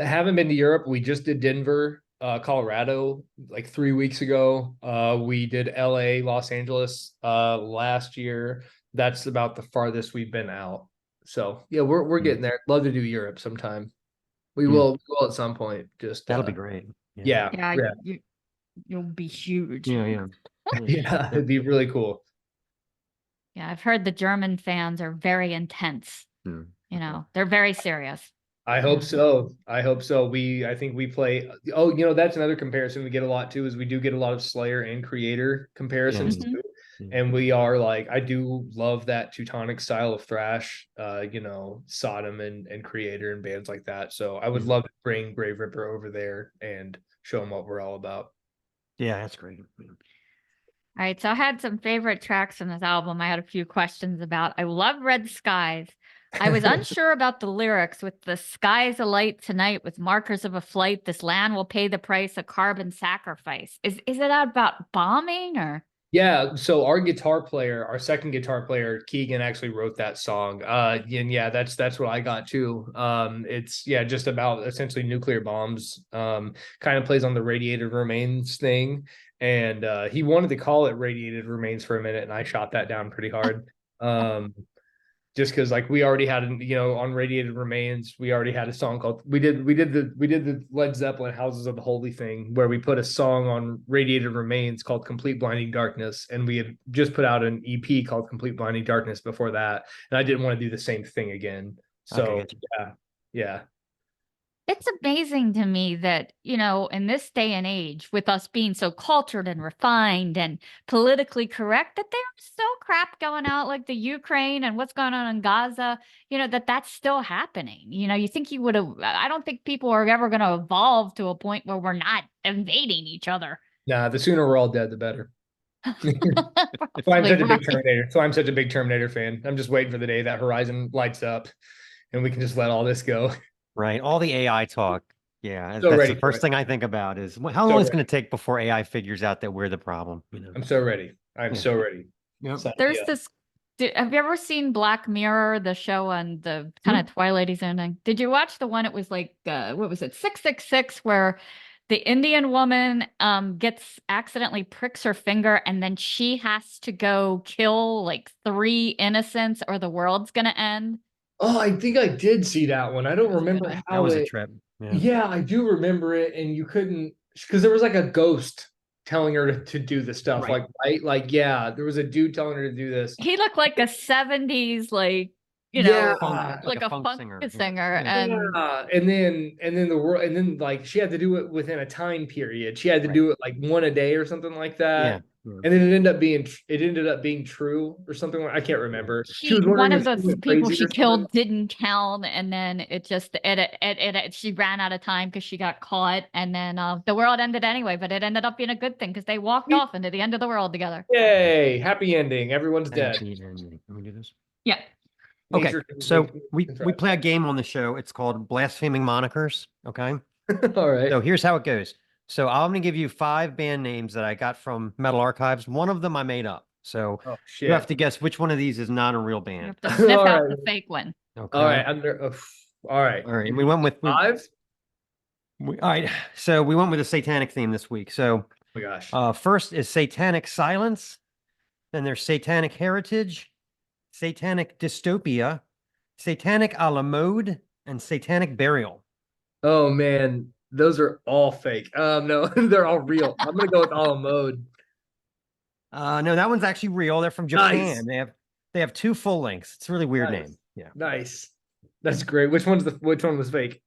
Haven't been to Europe. We just did Denver, Colorado, like 3 weeks ago. We did LA, Los Angeles, last year. That's about the farthest we've been out. So yeah, we're getting there. Love to do Europe sometime. We will at some point. Just that'll be great. Yeah, you'll be huge. Yeah. Yeah, it'd be really cool. Yeah, I've heard the German fans are very intense. They're very serious. I hope so. I think we play. Oh, that's another comparison we get a lot too, is we do get a lot of Slayer and Creator comparisons too. And we are like, I do love that Teutonic style of thrash, Sodom and Creator and bands like that. So I would love to bring Graveripper over there and show them what we're all about. Yeah, that's great. All right, so I had some favorite tracks on this album. I had a few questions about. I love Red Skies. I was unsure about the lyrics with the skies alight tonight with markers of a flight. This land will pay the price of carbon sacrifice. Is it about bombing or? Yeah, so our second guitar player, Keegan, actually wrote that song. And yeah, that's what I got too. It's just about essentially nuclear bombs. Kind of plays on the radiated remains thing. And he wanted to call it Radiated Remains for a minute, and I shot that down pretty hard. Just because like we already had on Radiated Remains, we already had a song called we did the Led Zeppelin Houses of the Holy thing, where we put a song on Radiated Remains called Complete Blinding Darkness, and we had just put out an EP called Complete Blinding Darkness before that, and I didn't want to do the same thing again. So yeah. It's amazing to me that, in this day and age, with us being so cultured and refined and politically correct, that there's still crap going out like the Ukraine and what's going on in Gaza, that's still happening. You think you would have, I don't think people are ever going to evolve to a point where we're not invading each other. Nah, the sooner we're all dead, the better. That's why I'm such a big Terminator. So I'm such a big Terminator fan. I'm just waiting for the day that Horizon lights up and we can just let all this go. Right. All the AI talk. Yeah. That's the first thing I think about is how long is it going to take before AI figures out that we're the problem? I'm so ready. I'm so ready. Yep. There's this. Have you ever seen Black Mirror, the show on the kind of Twilight Zone thing? Did you watch the one? It was like, what was it? 666, where the Indian woman accidentally pricks her finger and then she has to go kill like 3 innocents or the world's going to end. Oh, I think I did see that one. I don't remember how that was a trip. Yeah, I do remember it, and you couldn't because there was like a ghost telling her to do the stuff, right? Like there was a dude telling her to do this. He looked like a 70s, like like a funk singer. And then the world, and then like she had to do it within a time period. She had to do it like one a day or something like that. Yeah. And then it ended up being true or something. I can't remember. One of those people she killed didn't count, and then it just she ran out of time because she got caught, and then the world ended anyway. But it ended up being a good thing because they walked off into the end of the world together. Yay! Happy ending. Everyone's dead. Can we do this? Yeah. Okay. So we play a game on the show. It's called Blaspheming Monikers. Okay. All right. So here's how it goes. So I'm going to give you 5 band names that I got from Metal Archives. One of them I made up. So you have to guess which one of these is not a real band. You have to sniff out the fake one. Okay. All right. All right. And we went with 5. All right. So we went with a satanic theme this week. So oh my gosh. First is Satanic Silence. Then there's Satanic Heritage, Satanic Dystopia, Satanic a la mode, and Satanic Burial. Oh man. Those are all fake. No, they're all real. I'm gonna go with a la mode. No, that one's actually real. They're from Nice. Japan. They have 2 full lengths. It's a really weird Nice. name. Yeah. Nice. That's great. Which one was fake?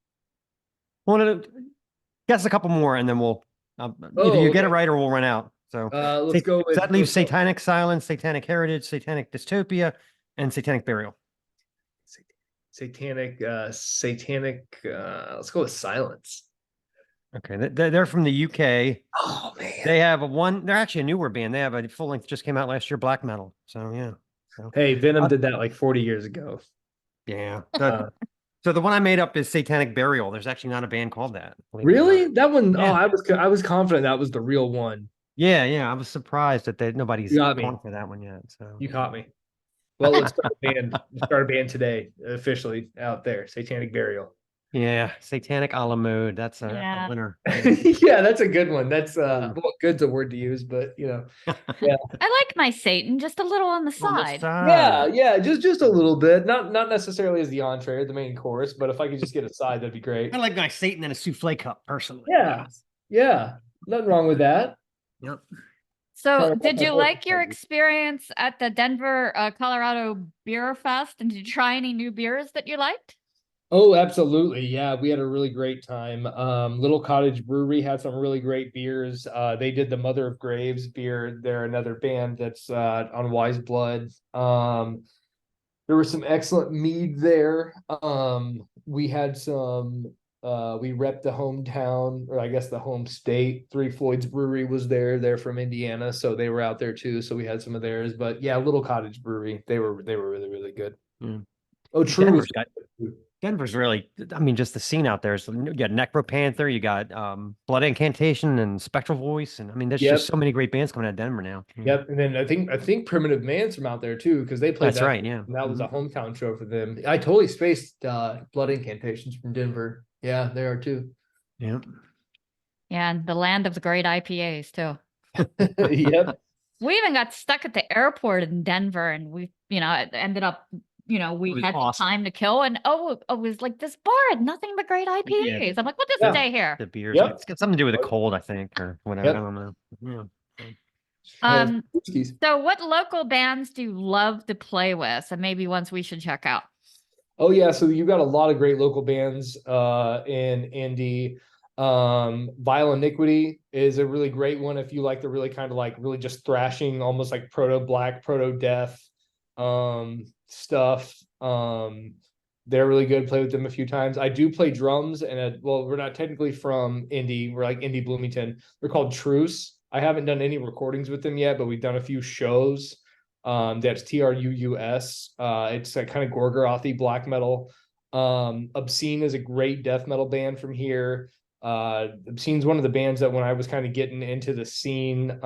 Guess a couple more, and then we'll either Oh, you get it okay. right or we'll run out. So Let's go with that leaves Satanic Silence, Satanic Heritage, Satanic Dystopia, and Satanic Burial. satanic. Let's go with silence. Okay, they're from the UK. Oh man. They have they're actually a newer band. They have a full length just came out last year, black metal. So yeah. So, Hey, Venom did that like 40 years ago. yeah. So the one I made up is Satanic Burial. There's actually not a band called that. believe it or Really? not. That one? Yeah. Oh, I was confident that was the real one. Yeah. I was surprised that nobody's You got me. gone for that one yet. So You caught me. Well, let's start a band. Let's start a band today, officially out there. Satanic Burial. yeah, Satanic a la mode. That's a Yeah. winner. Yeah, that's a good one. That's well, good's a word to use, but yeah. I like my Satan just a little on the On the side. side. Yeah, just a little bit. Not necessarily as the entree or the main course, but if I could just get a side, that'd be great. I like my Satan in a souffle cup personally. Yeah. Nothing wrong with that. Yep. So, Kinda did you like like your that. experience at the Denver, Colorado Beer Fest? And did you try any new beers that you liked? Oh, absolutely. Yeah, we had a really great time. Little Cottage Brewery had some really great beers. They did the Mother of Graves beer. They're another band that's on Wise Blood. There was some excellent mead there. We had some we repped the hometown, or I guess the home state. Three Floyds Brewery was there. They're from Indiana, so they were out there too. So we had some of theirs. But yeah, Little Cottage Brewery, they were really, really good. Mm. Oh, true. Denver's really, I mean, just the scene out there. So you got Necropanther, you got Blood Incantation and Spectral Voice, and I mean, there's just so many great bands coming out of Denver now. Yep, and then I think Primitive Man's from out there too, because they played That's that. right, yeah. And that was a hometown show for them. I totally spaced Blood Incantations from Denver. Yeah, they are too. Yeah. Yeah, and the land of the great IPAs too. Yep. We even got stuck at the airport in Denver, and we, it ended up, we was had awesome. time to kill, and it was like this bar had nothing but great IPAs. I'm like, what does Yeah. it say here? The beers. Yep. It's got something to do with the cold, I think, or whatever. Yep. I don't know. Yeah. So what local bands do you love to play with, and maybe ones we should check out? Oh yeah, so you've got a lot of great local bands in Indy. Vile Iniquity is a really great one if you like the really kind of like really just thrashing, almost like proto black, proto death stuff. They're really good. Play with them a few times. I do play drums, and well, we're not technically from Indy. We're like Indy Bloomington. They're called Truce. I haven't done any recordings with them yet, but we've done a few shows. That's TRUUS. It's a kind of Gorgorothy black metal. Obscene is a great death metal band from here. Obscene's one of the bands that when I was kind of getting into the scene,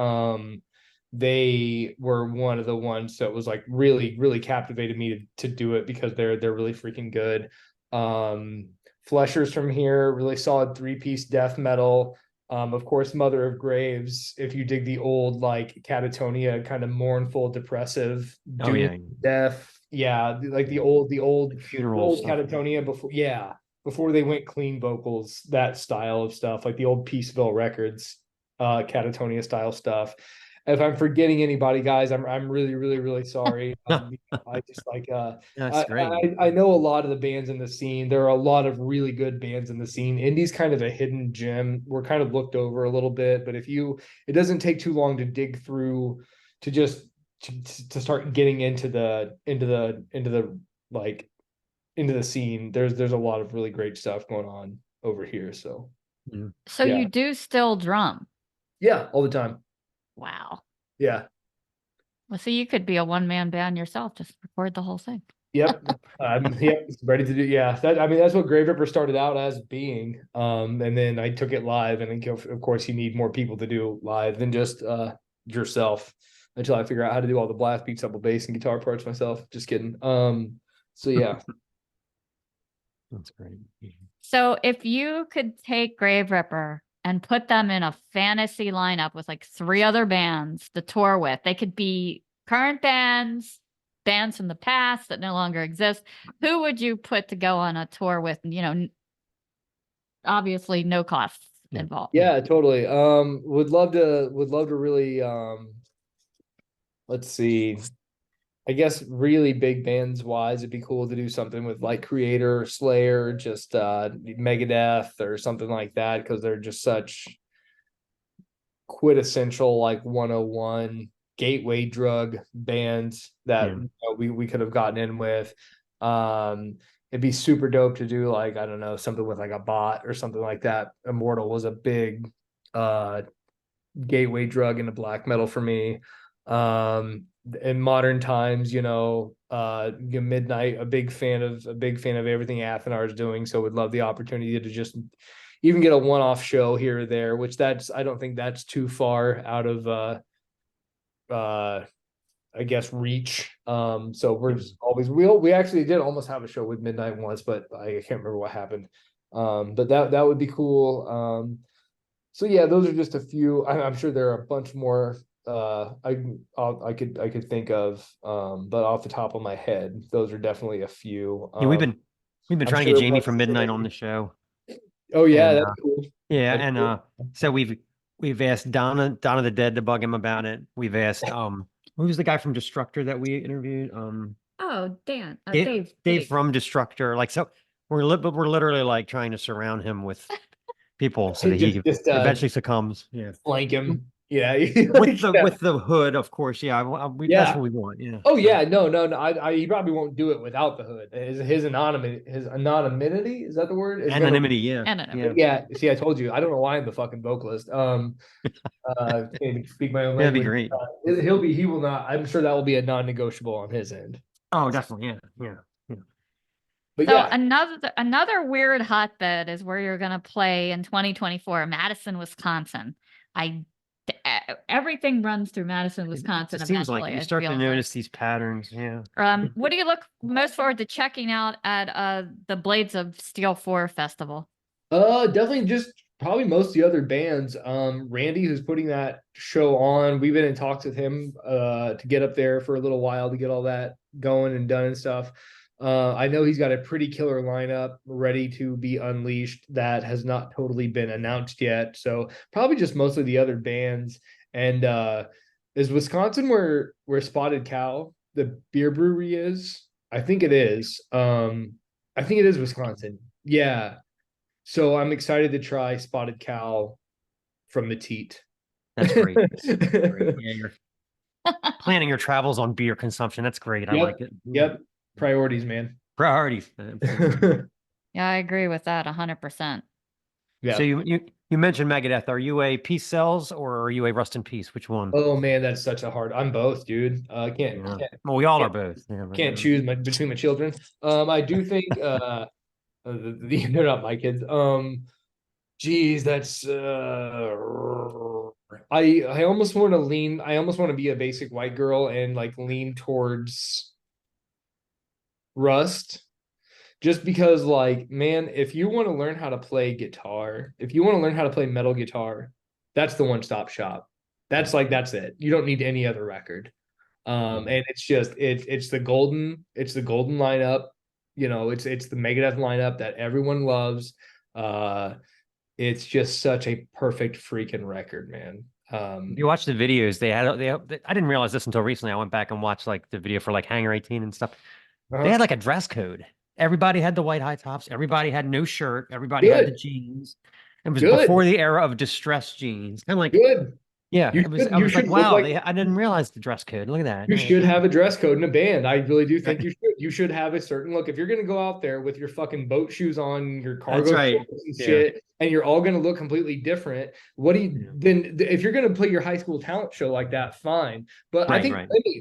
they were one of the ones that was like really, really captivated me to do it because they're really freaking good. Fleshers from here, really solid 3-piece death metal. Of course, Mother of Graves, if you dig the old like Catatonia, kind of mournful, depressive, death. Yeah, like the old funeral Catatonia before they went clean vocals, that style of stuff, like the old Peaceville Records, Catatonia style stuff. If I'm forgetting anybody, guys, I'm really, really, really sorry. I just like that's great. I know a lot of the bands in the scene. There are a lot of really good bands in the scene. Indie's kind of a hidden gem. We're kind of looked over a little bit, but it doesn't take too long to dig through to just to start getting into the scene. There's a lot of really great stuff going on over here. So you do still drum? Yeah, all the time. Wow. Yeah. Well, so you could be a one-man band yourself, just record the whole thing. Yep. Ready to do. Yeah. That's what Graveripper started out as being. And then I took it live, and then of course you need more people to do live than just yourself until I figure out how to do all the blast beats, double bass, and guitar parts myself. Just kidding. So yeah. That's great. So if you could take Graveripper and put them in a fantasy lineup with like 3 other bands to tour with, they could be current bands from the past that no longer exist. Who would you put to go on a tour with? Obviously no costs involved. Yeah, totally. Would love to really let's see. I guess really big bands wise, it'd be cool to do something with like Creator or Slayer, just Megadeth or something like that, because they're just such quintessential like 101 gateway drug bands that we could have gotten in with. It'd be super dope to do like, I don't know, something with like a bot or something like that. Immortal was a big gateway drug into black metal for me. In modern times, Midnight, a big fan of everything Athanar is doing, so would love the opportunity to just even get a one-off show here or there, which I don't think that's too far out of I guess reach. So we're just always we actually did almost have a show with Midnight once, but I can't remember what happened. But that would be cool. So yeah, those are just a few. I'm sure there are a bunch more I could think of, but off the top of my head, those are definitely a few. Yeah, we've been trying to get Jamie from Midnight on the show. Oh yeah, and, that's cool. Yeah, That's and cool. so we've asked Donna the Dead to bug him about it. We've asked who was the guy from Destructor that we interviewed? Oh, Dan, Dave from Destructor. Like, so we're literally like trying to surround him with people so that he Just, eventually succumbs. Yeah, flank him. Yeah, with the hood, of course. Yeah, that's what we want. Yeah. Oh yeah, no. He probably won't do it without the hood. His anonymity, is that the word? Anonymity. Yeah. Anonymity. Yeah. See, I told you. I don't know why I'm the fucking vocalist. Can't even speak my own That'd be language. great. He will not. I'm sure that will be a non-negotiable on his end. Oh, definitely. Yeah. So But yeah, another weird hotbed is where you're going to play in 2024, Madison, Wisconsin. Everything runs through Madison, Wisconsin. It seems like eventually, you it start to feels notice these patterns. Yeah. What do you look most forward to checking out at the Blades of Steel 4 festival? definitely just probably most of the other bands. Randy, who's putting that show on, we've been in talks with him to get up there for a little while to get all that going and done and stuff. I know he's got a pretty killer lineup ready to be unleashed that has not totally been announced yet. So probably just mostly the other bands. And is Wisconsin where Spotted Cow, the beer brewery, is? I think it is. I think it is Wisconsin. Yeah. So I'm excited to try Spotted Cow from the teat. That's great. That's great. Yeah, you're planning your travels on beer consumption. That's great. I like it. Yep. Priorities, man. Priorities. Yeah, I agree with that 100%. Yeah. So you mentioned Megadeth. Are you a Peace Cells or are you a Rust in Peace? Which one? Oh man, that's such a hard. I'm both, dude. Can't. Well, we all are both. Yeah, Can't choose between my children. I do think they're not my kids. Geez, that's I almost want to lean. I almost want to be a basic white girl and like lean towards Rust, just because, like, man, if you want to learn how to play guitar, if you want to learn how to play metal guitar, that's the one-stop shop. That's it. You don't need any other record. And it's just it's the golden lineup. It's the Megadeth lineup that everyone loves. It's just such a perfect freaking record, man. You watch the videos I didn't realize this until recently. I went back and watched like the video for like Hangar 18 and stuff. They had like a dress code. Everybody had the white high tops. Everybody had no shirt. Everybody had the jeans. It was before the era of distressed jeans. Kind of like good. Yeah, I was like, wow, I didn't realize the dress code. Look at that. You should have a dress code in a band. I really do think you should. You should have a certain look. If you're going to go out there with your fucking boat shoes on, your cargo shorts and shit, and you're all going to look completely different, then if you're going to play your high school talent show like that, fine. But I think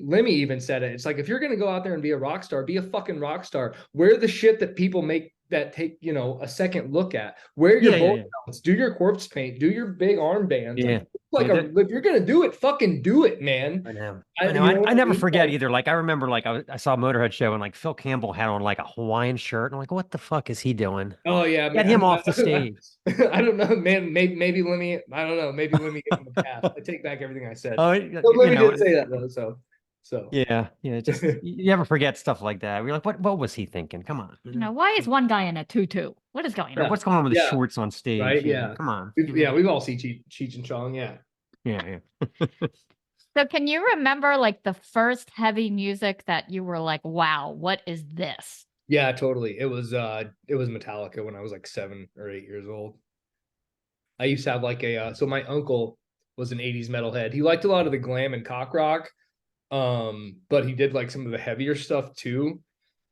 Lemmy even said it. It's like, if you're going to go out there and be a rock star, be a fucking rock star. Wear the shit that people take a second look at. Wear your belts, do your corpse paint, do your big armbands. Yeah. If you're gonna do it, fucking do it, man. I know. I never forget either. Like, I remember, like, I saw a Motorhead show and like Phil Campbell had on like a Hawaiian shirt. And I'm like, what the fuck is he doing? Oh yeah, get him off the stage. I don't know, man. Maybe let me. I don't know. Maybe let me give him a pass. I take back everything I said. Oh, let me did say that though. So yeah. Just you never forget stuff like that. We're like, what was he thinking? Come on. Why is one guy in a tutu? What is going on? What's going on with the shorts on stage? Right? Yeah. Come on. We've all seen Cheech and Chong. Yeah. Yeah. So can you remember like the first heavy music that you were like, wow, what is this? Yeah, totally. It was Metallica when I was like 7 or 8 years old. I used to have like so my uncle was an 80s metalhead. He liked a lot of the glam and cock rock. But he did like some of the heavier stuff too.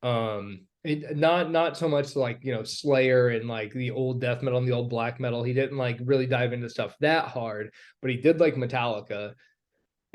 Not so much like, Slayer and like the old death metal and the old black metal. He didn't like really dive into stuff that hard, but he did like Metallica.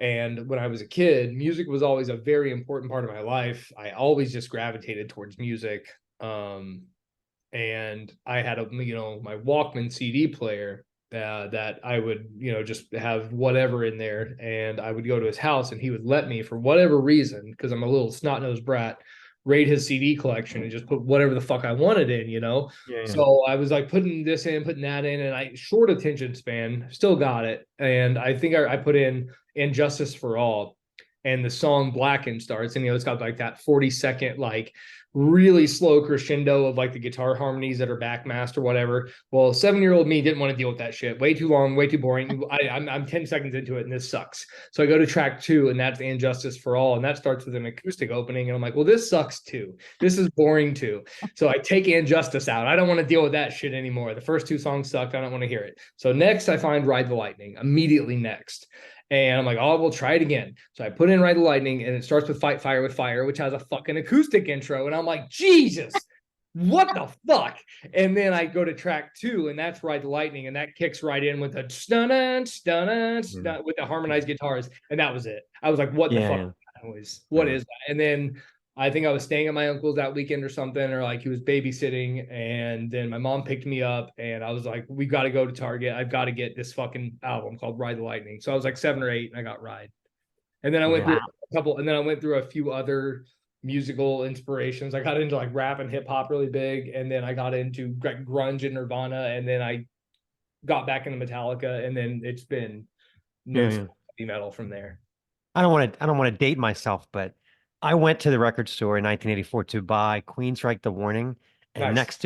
And when I was a kid, music was always a very important part of my life. I always just gravitated towards music. And I had my Walkman CD player that I would, just have whatever in there, and I would go to his house, and he would let me, for whatever reason, because I'm a little snot-nosed brat, raid his CD collection and just put whatever the fuck I wanted in, Yeah. So I was like putting this in, putting that in, and I short attention span, still got it. And I think I put in "And Justice for All," and the song "Blackened" starts, and it's got like that 40-second like really slow crescendo of like the guitar harmonies that are backmasked or whatever. Well, 7-year-old me didn't want to deal with that shit. Way too long, way too boring. I'm 10 seconds into it and this sucks. So I go to track 2, and that's "And Justice for All," and that starts with an acoustic opening, and I'm like, well, this sucks too. This is boring too. So I take "And Justice" out. I don't want to deal with that shit anymore. The first 2 songs sucked. I don't want to hear it. So next I find "Ride the Lightning" immediately next. And I'm like, oh, we'll try it again. So I put in "Ride the Lightning," and it starts with "Fight Fire with Fire," which has a fucking acoustic intro. And I'm like, Jesus, what the fuck? And then I go to track 2, and that's "Ride the Lightning," and that kicks right in with a stun with the harmonized guitars. And that was it. I was like, what the fuck noise? What is that? And then I think I was staying at my uncle's that weekend or something, or like he was babysitting, and then my mom picked me up, and I was like, we got to go to Target. I've got to get this fucking album called "Ride the Lightning." So I was like 7 or 8, and I got "Ride." And then I went through a couple, and then I went through a few other musical inspirations. I got into like rap and hip hop really big, and then I got into grunge and Nirvana, and then I got back into Metallica, and then it's been heavy metal from there. I don't want to date myself, but I went to the record store in 1984 to buy "Queensryche the Warning," and Nice.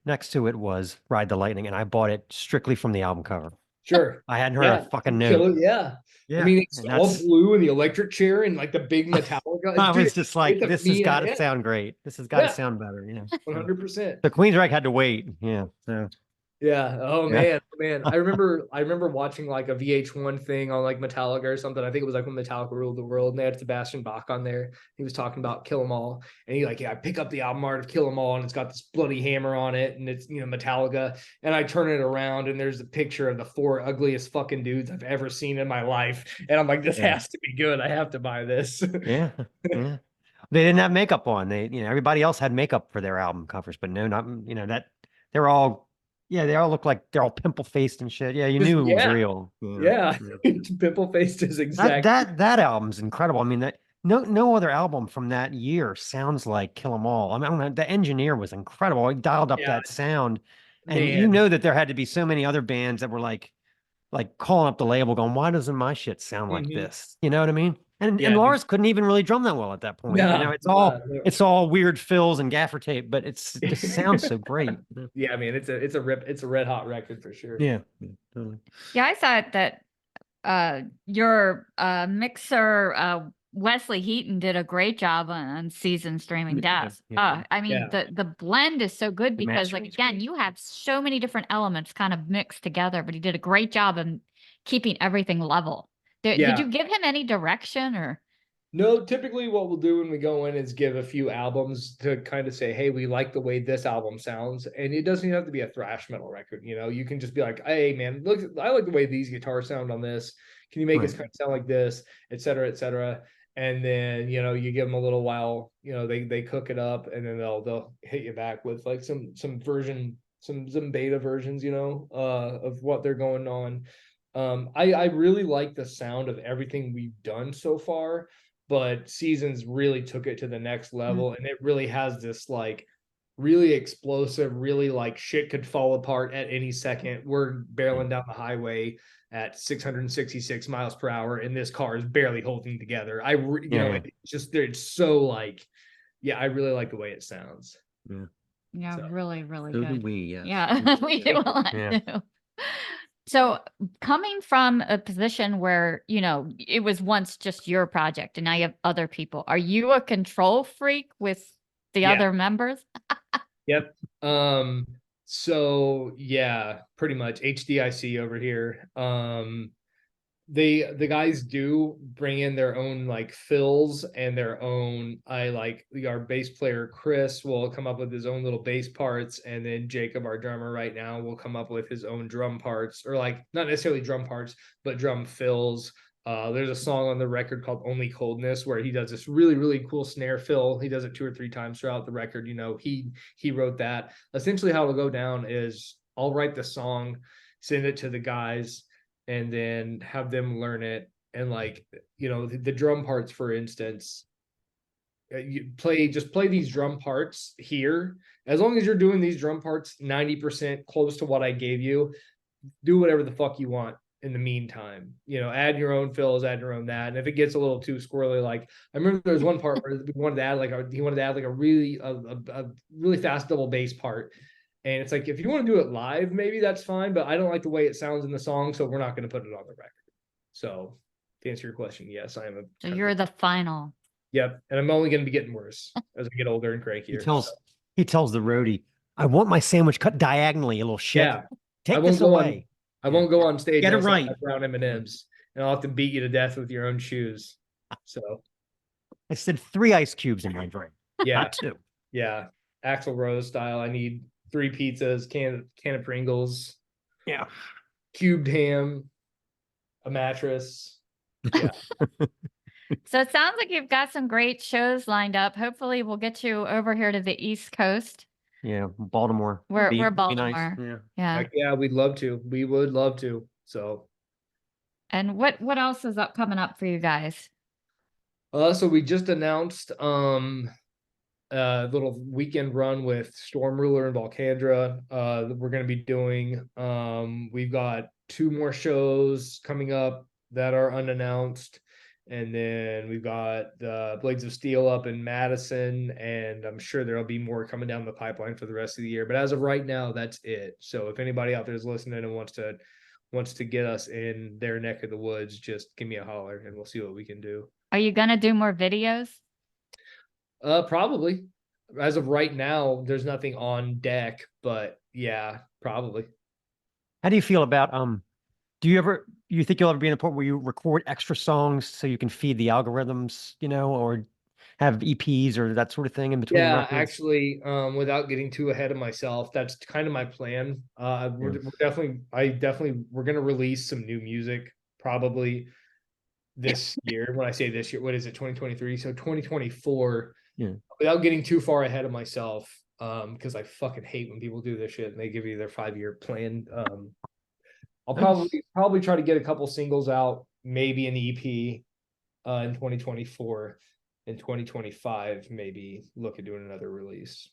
next to it was "Ride the Lightning," and I bought it strictly from the album cover. Sure. I hadn't heard a fucking note. Yeah. Yeah. I mean, it's all blue and the electric chair and like the big Metallica. I Dude, was just like, this has got to sound great. This has got to sound better. 100%. The Queensryche had to wait. Yeah. So. Yeah. Oh man. I remember watching like a VH1 thing on like Metallica or something. I think it was like when Metallica ruled the world, and they had Sebastian Bach on there. He was talking about "Kill 'Em All," and he like, I pick up the album art of "Kill 'Em All," and it's got this bloody hammer on it, and it's Metallica. And I turn it around, and there's a picture of the 4 ugliest fucking dudes I've ever seen in my life. And I'm like, this has to be good. I have to buy this. Yeah. They didn't have makeup on. Everybody else had makeup for their album covers, but no, not that they're all. Yeah, they all look like they're all pimple faced and shit. Yeah, you knew it was real. Yeah. Pimple faced is exactly that album's incredible. I mean, that no other album from that year sounds like "Kill 'Em All." I mean, I don't know, the engineer was incredible. He dialed up that sound, and you know that there had to be so many other bands that were like calling up the label, going, "Why doesn't my shit sound like this?" You know what I mean? And Lars couldn't even really drum that well at that point. It's all weird fills and gaffer tape, but it just sounds so great. Yeah, I mean, it's a red hot record for sure. Yeah, totally. Yeah, I thought that your mixer Wesley Heaton did a great job on Season Streaming Death. I mean, the blend is so good because, like, again, you have so many different elements kind of mixed together, but he did a great job in keeping everything level. Did you give him any direction or? No, typically what we'll do when we go in is give a few albums to kind of say, hey, we like the way this album sounds. And it doesn't even have to be a thrash metal record. You can just be like, hey, man, look, I like the way these guitars sound on this. Can you make us kind of sound like this, et cetera, et cetera. And then, you give them a little while, they cook it up, and then they'll hit you back with like some beta versions, of what they're going on. I really like the sound of everything we've done so far, but Seasons really took it to the next level, and it really has this like really explosive, really like shit could fall apart at any second. We're barreling down the highway at 666 miles per hour, and this car is barely holding together. It's so like, I really like the way it sounds. Yeah, really, really So good. do we, yes. Yeah, we do a lot too. So coming from a position where, it was once just your project and now you have other people, are you a control freak with the Yeah. other members? Yep. So yeah, pretty much HDIC over here. The guys do bring in their own like fills and their own our bass player Chris will come up with his own little bass parts, and then Jacob, our drummer right now, will come up with his own drum parts, or like not necessarily drum parts but drum fills. There's a song on the record called Only Coldness where he does this really, really cool snare fill. He does it 2 or 3 times throughout the record. He wrote that. Essentially how it'll go down is I'll write the song, send it to the guys, and then have them learn it. And the drum parts, for instance, you play these drum parts here. As long as you're doing these drum parts 90% close to what I gave you, do whatever the fuck you want in the meantime. Add your own fills, add your own that. And if it gets a little too squirrely, like I remember there was one part where he wanted to add a really fast double bass part. And it's like, if you want to do it live, maybe that's fine, but I don't like the way it sounds in the song, so we're not going to put it on the record. So to answer your question, yes, I am So you're the final. Yep. And I'm only going to be getting worse as I get older and crankier. He tells the roadie, I want my sandwich cut diagonally, you little shit. Yeah. Take this away. I won't go on stage. Get it right. Brown M&Ms, and I'll have to beat you to death with your own shoes. So I said 3 ice cubes in my drink. Yeah. Not 2. Yeah. Axl Rose style. I need 3 pizzas, can of Pringles. Yeah. Cubed ham, a mattress. Yeah. So it sounds like you've got some great shows lined up. Hopefully we'll get you over here to the East Coast. Yeah, Baltimore. We're Baltimore. Nice. Yeah. Yeah. Yeah, we'd love to. We would love to. So. And what else is coming up for you guys? So we just announced a little weekend run with Storm Ruler and Volcandra that we're going to be doing. We've got 2 more shows coming up that are unannounced. And then we've got the Blades of Steel up in Madison, and I'm sure there'll be more coming down the pipeline for the rest of the year. But as of right now, that's it. So if anybody out there is listening and wants to get us in their neck of the woods, just give me a holler and we'll see what we can do. Are you gonna do more videos? Probably. As of right now, there's nothing on deck, but yeah, probably. How do you feel about do you think you'll ever be in a point where you record extra songs so you can feed the algorithms, or have EPs or that sort of thing in between? Yeah, records? actually, without getting too ahead of myself, that's kind of my plan. We're going to release some new music probably this year. When I say this year, what is it, 2023? So 2024, without getting too far ahead of myself, because I fucking hate when people do this shit and they give you their 5-year plan. I'll probably try to get a couple singles out, maybe an EP in 2024. In 2025, maybe look at doing another release.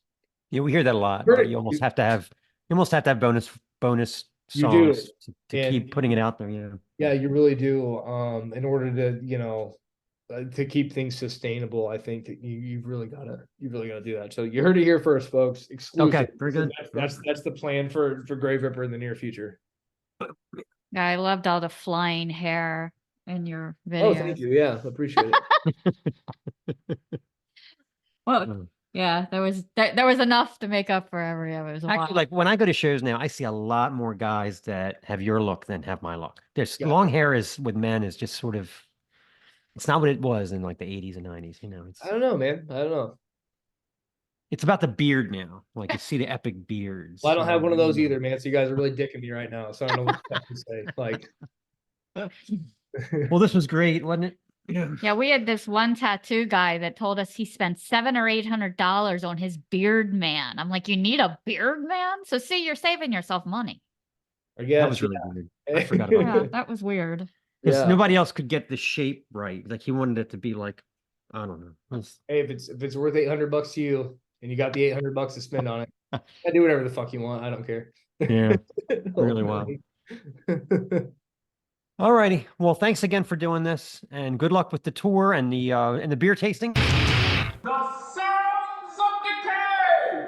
Yeah, we hear that a lot. You almost have to have bonus songs to keep putting it out there. Yeah. Yeah, you really do. In order to keep things sustainable, I think that you've really gotta do that. So you heard it here first, folks. Exclusive. Okay, very good. That's the plan for Graveripper in the near future. Yeah, I loved all the flying hair in your video. Oh, thank you. Yeah, appreciate it. Well, yeah, there was enough to make up for every other. Actually, like when I go to shows now, I see a lot more guys that have your look than have my look. Long hair with men is just sort of, it's not what it was in like the 80s and 90s. I don't know, man. I don't know. It's about the beard now. Like you see the epic beards. Well, I don't have one of those either, man. So you guys are really dicking me right now. So I don't know what to say. Like, well, this was great, wasn't it? Yeah, we had this one tattoo guy that told us he spent $700 or $800 on his beard man. I'm like, you need a beard man? So see, you're saving yourself money. I guess that was really weird. I forgot about that. That was weird. Because nobody else could get the shape right. Like he wanted it to be like, I don't know. Hey, if it's worth $800 to you and you got the $800 to spend on it, I do whatever the fuck you want. I don't care. Yeah, really wild. All righty. Well, thanks again for doing this, and good luck with the tour and the beer tasting. The sounds of decay!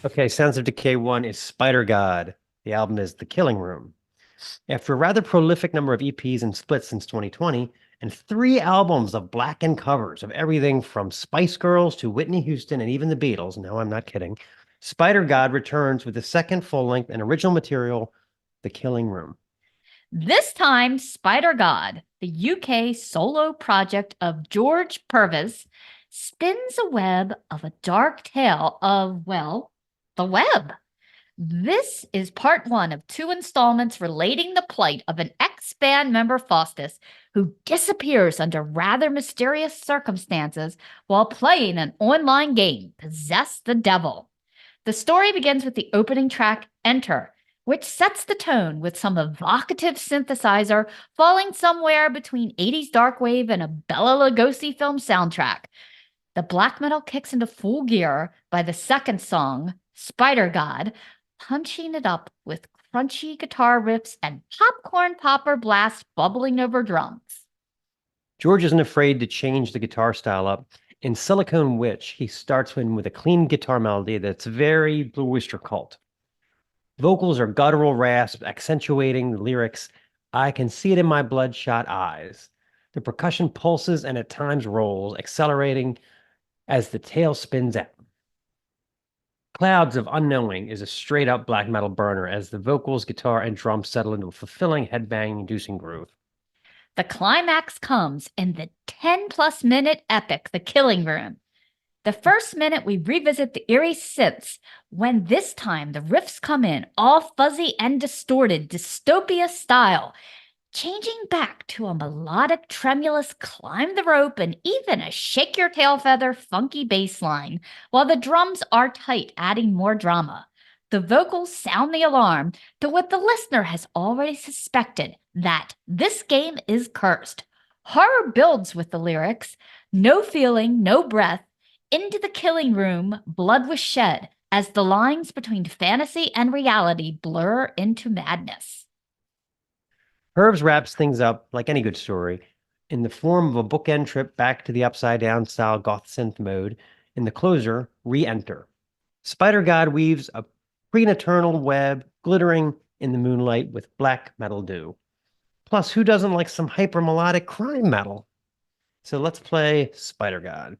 Okay, Sounds of Decay 1 is Spider God. The album is The Killing Room. After a rather prolific number of EPs and splits since 2020, and 3 albums of blackened covers of everything from Spice Girls to Whitney Houston and even the Beatles, no, I'm not kidding, Spider God returns with the second full-length and original material, The Killing Room. This time, Spider God, the UK solo project of George Purvis, spins a web of a dark tale of, well, the web. This is part 1 of 2 installments relating the plight of an ex-band member Faustus who disappears under rather mysterious circumstances while playing an online game, Possess the Devil. The story begins with the opening track, Enter, which sets the tone with some evocative synthesizer falling somewhere between 80s dark wave and a Bela Lugosi film soundtrack. The black metal kicks into full gear by the second song, Spider God, punching it up with crunchy guitar riffs and popcorn popper blasts bubbling over drums. George isn't afraid to change the guitar style up. In Silicone Witch, he starts with a clean guitar melody that's very Blue Oyster Cult. Vocals are guttural rasp, accentuating the lyrics, I can see it in my bloodshot eyes. The percussion pulses and at times rolls, accelerating as the tail spins out. Clouds of Unknowing is a straight-up black metal burner as the vocals, guitar, and drums settle into a fulfilling headbang-inducing groove. The climax comes in the 10-plus minute epic, The Killing Room. The first minute, we revisit the eerie synths, when this time the riffs come in all fuzzy and distorted, dystopia style, changing back to a melodic, tremulous climb the rope and even a shake your tail feather funky bass line, while the drums are tight, adding more drama. The vocals sound the alarm to what the listener has already suspected, that this game is cursed. Horror builds with the lyrics, no feeling, no breath. Into the killing room, blood was shed as the lines between fantasy and reality blur into madness. Herbs wraps things up like any good story in the form of a bookend trip back to the upside down style goth synth mode. In the closer, Re-Enter. Spider God weaves a pre-eternal web glittering in the moonlight with black metal dew. Plus, who doesn't like some hyper melodic crime metal? So let's play Spider God.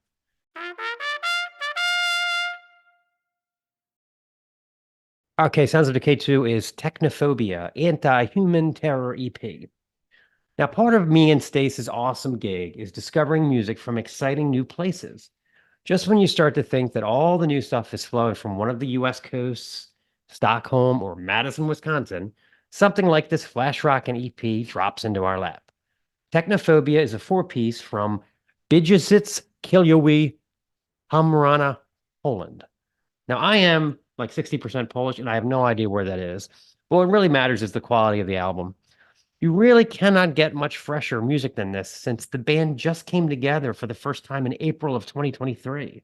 Okay, Sounds of Decay 2 is Technophobia, Anti-Human Terror EP. Now, part of me and Stace's awesome gig is discovering music from exciting new places. Just when you start to think that all the new stuff is flowing from one of the US coasts, Stockholm, or Madison, Wisconsin, something like this flash rock and EP drops into our lap. Technophobia is a 4-piece from Bijicic Kilowy, Hamrana, Poland. Now, I am like 60% Polish, and I have no idea where that is. But what really matters is the quality of the album. You really cannot get much fresher music than this since the band just came together for the first time in April of 2023.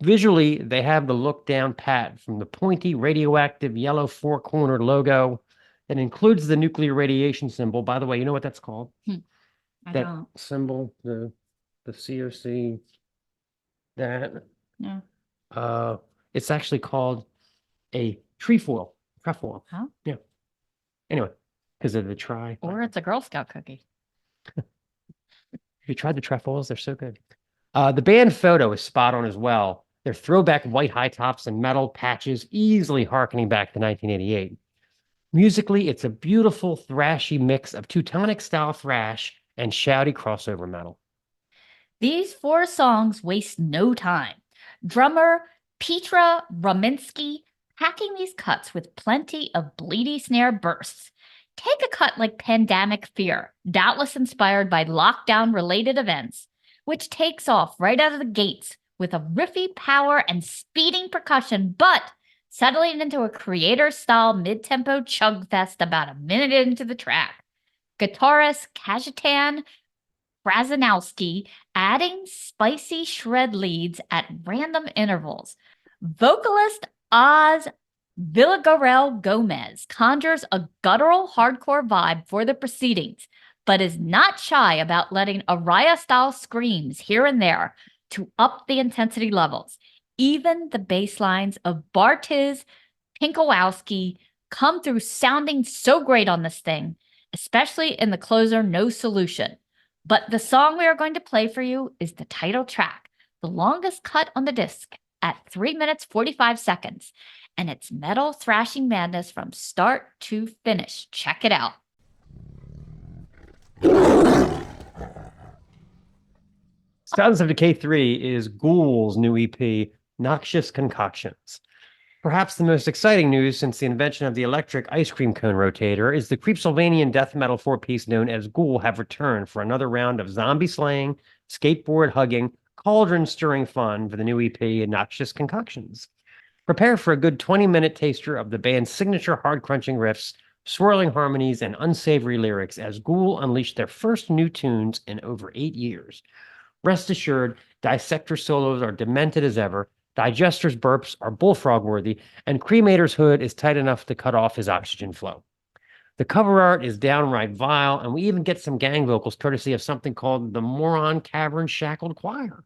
Visually, they have the look down pat from the pointy radioactive yellow 4-cornered logo that includes the nuclear radiation symbol. By the way, you know what that's called? I That don't. symbol, the COC, that. No. It's actually called a trefoil. Trefoil. Huh? Yeah. Anyway, because of the tri. Or it's a Girl Scout cookie. Have you tried the trefoils? They're so good. The band photo is spot on as well. They're throwback white high tops and metal patches, easily harkening back to 1988. Musically, it's a beautiful, thrashy mix of Teutonic style thrash and shouty crossover metal. These 4 songs waste no time. Drummer Petra Rominsky packing these cuts with plenty of bleedy snare bursts. Take a cut like Pandemic Fear, doubtless inspired by lockdown-related events, which takes off right out of the gates with a riffy power and speeding percussion, but settling into a creator-style mid-tempo chug fest about a minute into the track. Guitarist Kajetan Krasnowski adding spicy shred leads at random intervals. Vocalist Oz Villarreal Gomez conjures a guttural hardcore vibe for the proceedings, but is not shy about letting Araya-style screams here and there to up the intensity levels. Even the bass lines of Bartiz Pinkowski come through sounding so great on this thing, especially in the closer No Solution. But the song we are going to play for you is the title track, the longest cut on the disc at 3 minutes 45 seconds, and it's metal thrashing madness from start to finish. Check it out. Sounds of Decay 3 is Ghoul's new EP, Noxious Concoctions. Perhaps the most exciting news since the invention of the electric ice cream cone rotator is the Creepsylvanian death metal four-piece known as Ghoul have returned for another round of zombie slaying, skateboard hugging, cauldron stirring fun for the new EP, Noxious Concoctions. Prepare for a good 20-minute taster of the band's signature hard-crunching riffs, swirling harmonies, and unsavory lyrics as Ghoul unleash their first new tunes in over 8 years. Rest assured, Dissector solos are demented as ever, Digester's burps are bullfrog-worthy, and Cremator's hood is tight enough to cut off his oxygen flow. The cover art is downright vile, and we even get some gang vocals courtesy of something called the Moron Cavern Shackled Choir.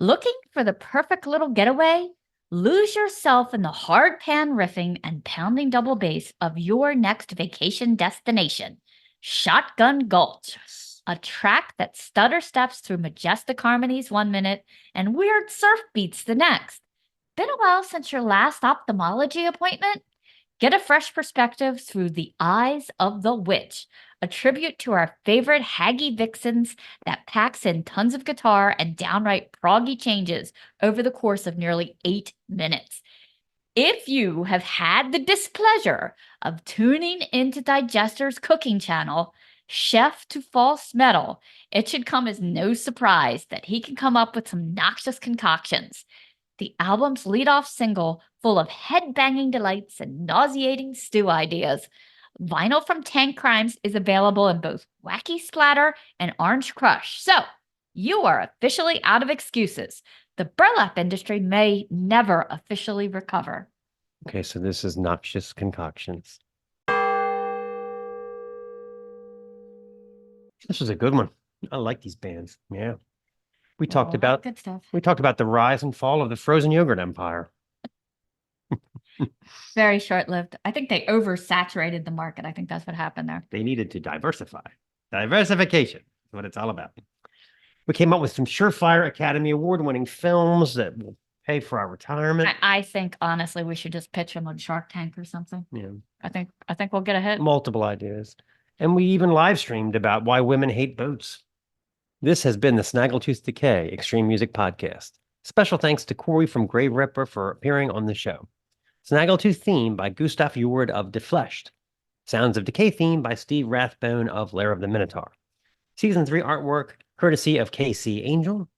Looking for the perfect little getaway? Lose yourself in the hard pan riffing and pounding double bass of your next vacation destination, Shotgun Gulch. A track that stutter steps through majestic harmonies 1 minute and weird surf beats the next. Been a while since your last ophthalmology appointment? Get a fresh perspective through the eyes of the witch, a tribute to our favorite haggy vixens that packs in tons of guitar and downright proggy changes over the course of nearly 8 minutes. If you have had the displeasure of tuning into Digester's cooking channel, Chef to False Metal, it should come as no surprise that he can come up with some noxious concoctions. The album's lead-off single, full of head-banging delights and nauseating stew ideas. Vinyl from Tank Crimes is available in both Wacky Splatter and Orange Crush. So, you are officially out of excuses. The burlap industry may never officially recover. Okay, so this is Noxious Concoctions. This was a good one. I like these bands. Yeah. We talked about good stuff. the rise and fall of the frozen yogurt empire. Very short-lived. I think they oversaturated the market. I think that's what happened there. They needed to diversify. Diversification is what it's all about. We came up with some surefire Academy Award-winning films that will pay for our retirement. I think honestly we should just pitch them on Shark Tank or something. Yeah. I think we'll get a hit. Multiple ideas. And we even live streamed about why women hate boats. This has been the Snaggletooth Decay Extreme Music Podcast. Special thanks to Corey from Graveripper for appearing on the show. Snaggletooth theme by Gustav Jord of Defleshed. Sounds of Decay theme by Steve Rathbone of Lair of the Minotaur. Season 3 artwork courtesy of KC Angel.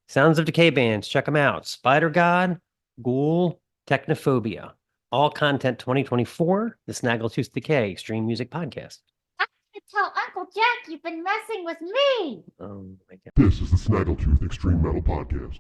Sounds of Decay bands, check them out. Spider God, Ghoul, Technophobia. All content 2024, the Snaggletooth Decay Extreme Music Podcast. Tell Uncle Jack you've been messing with me. Oh my God. This is the Snaggletooth Extreme Metal Podcast.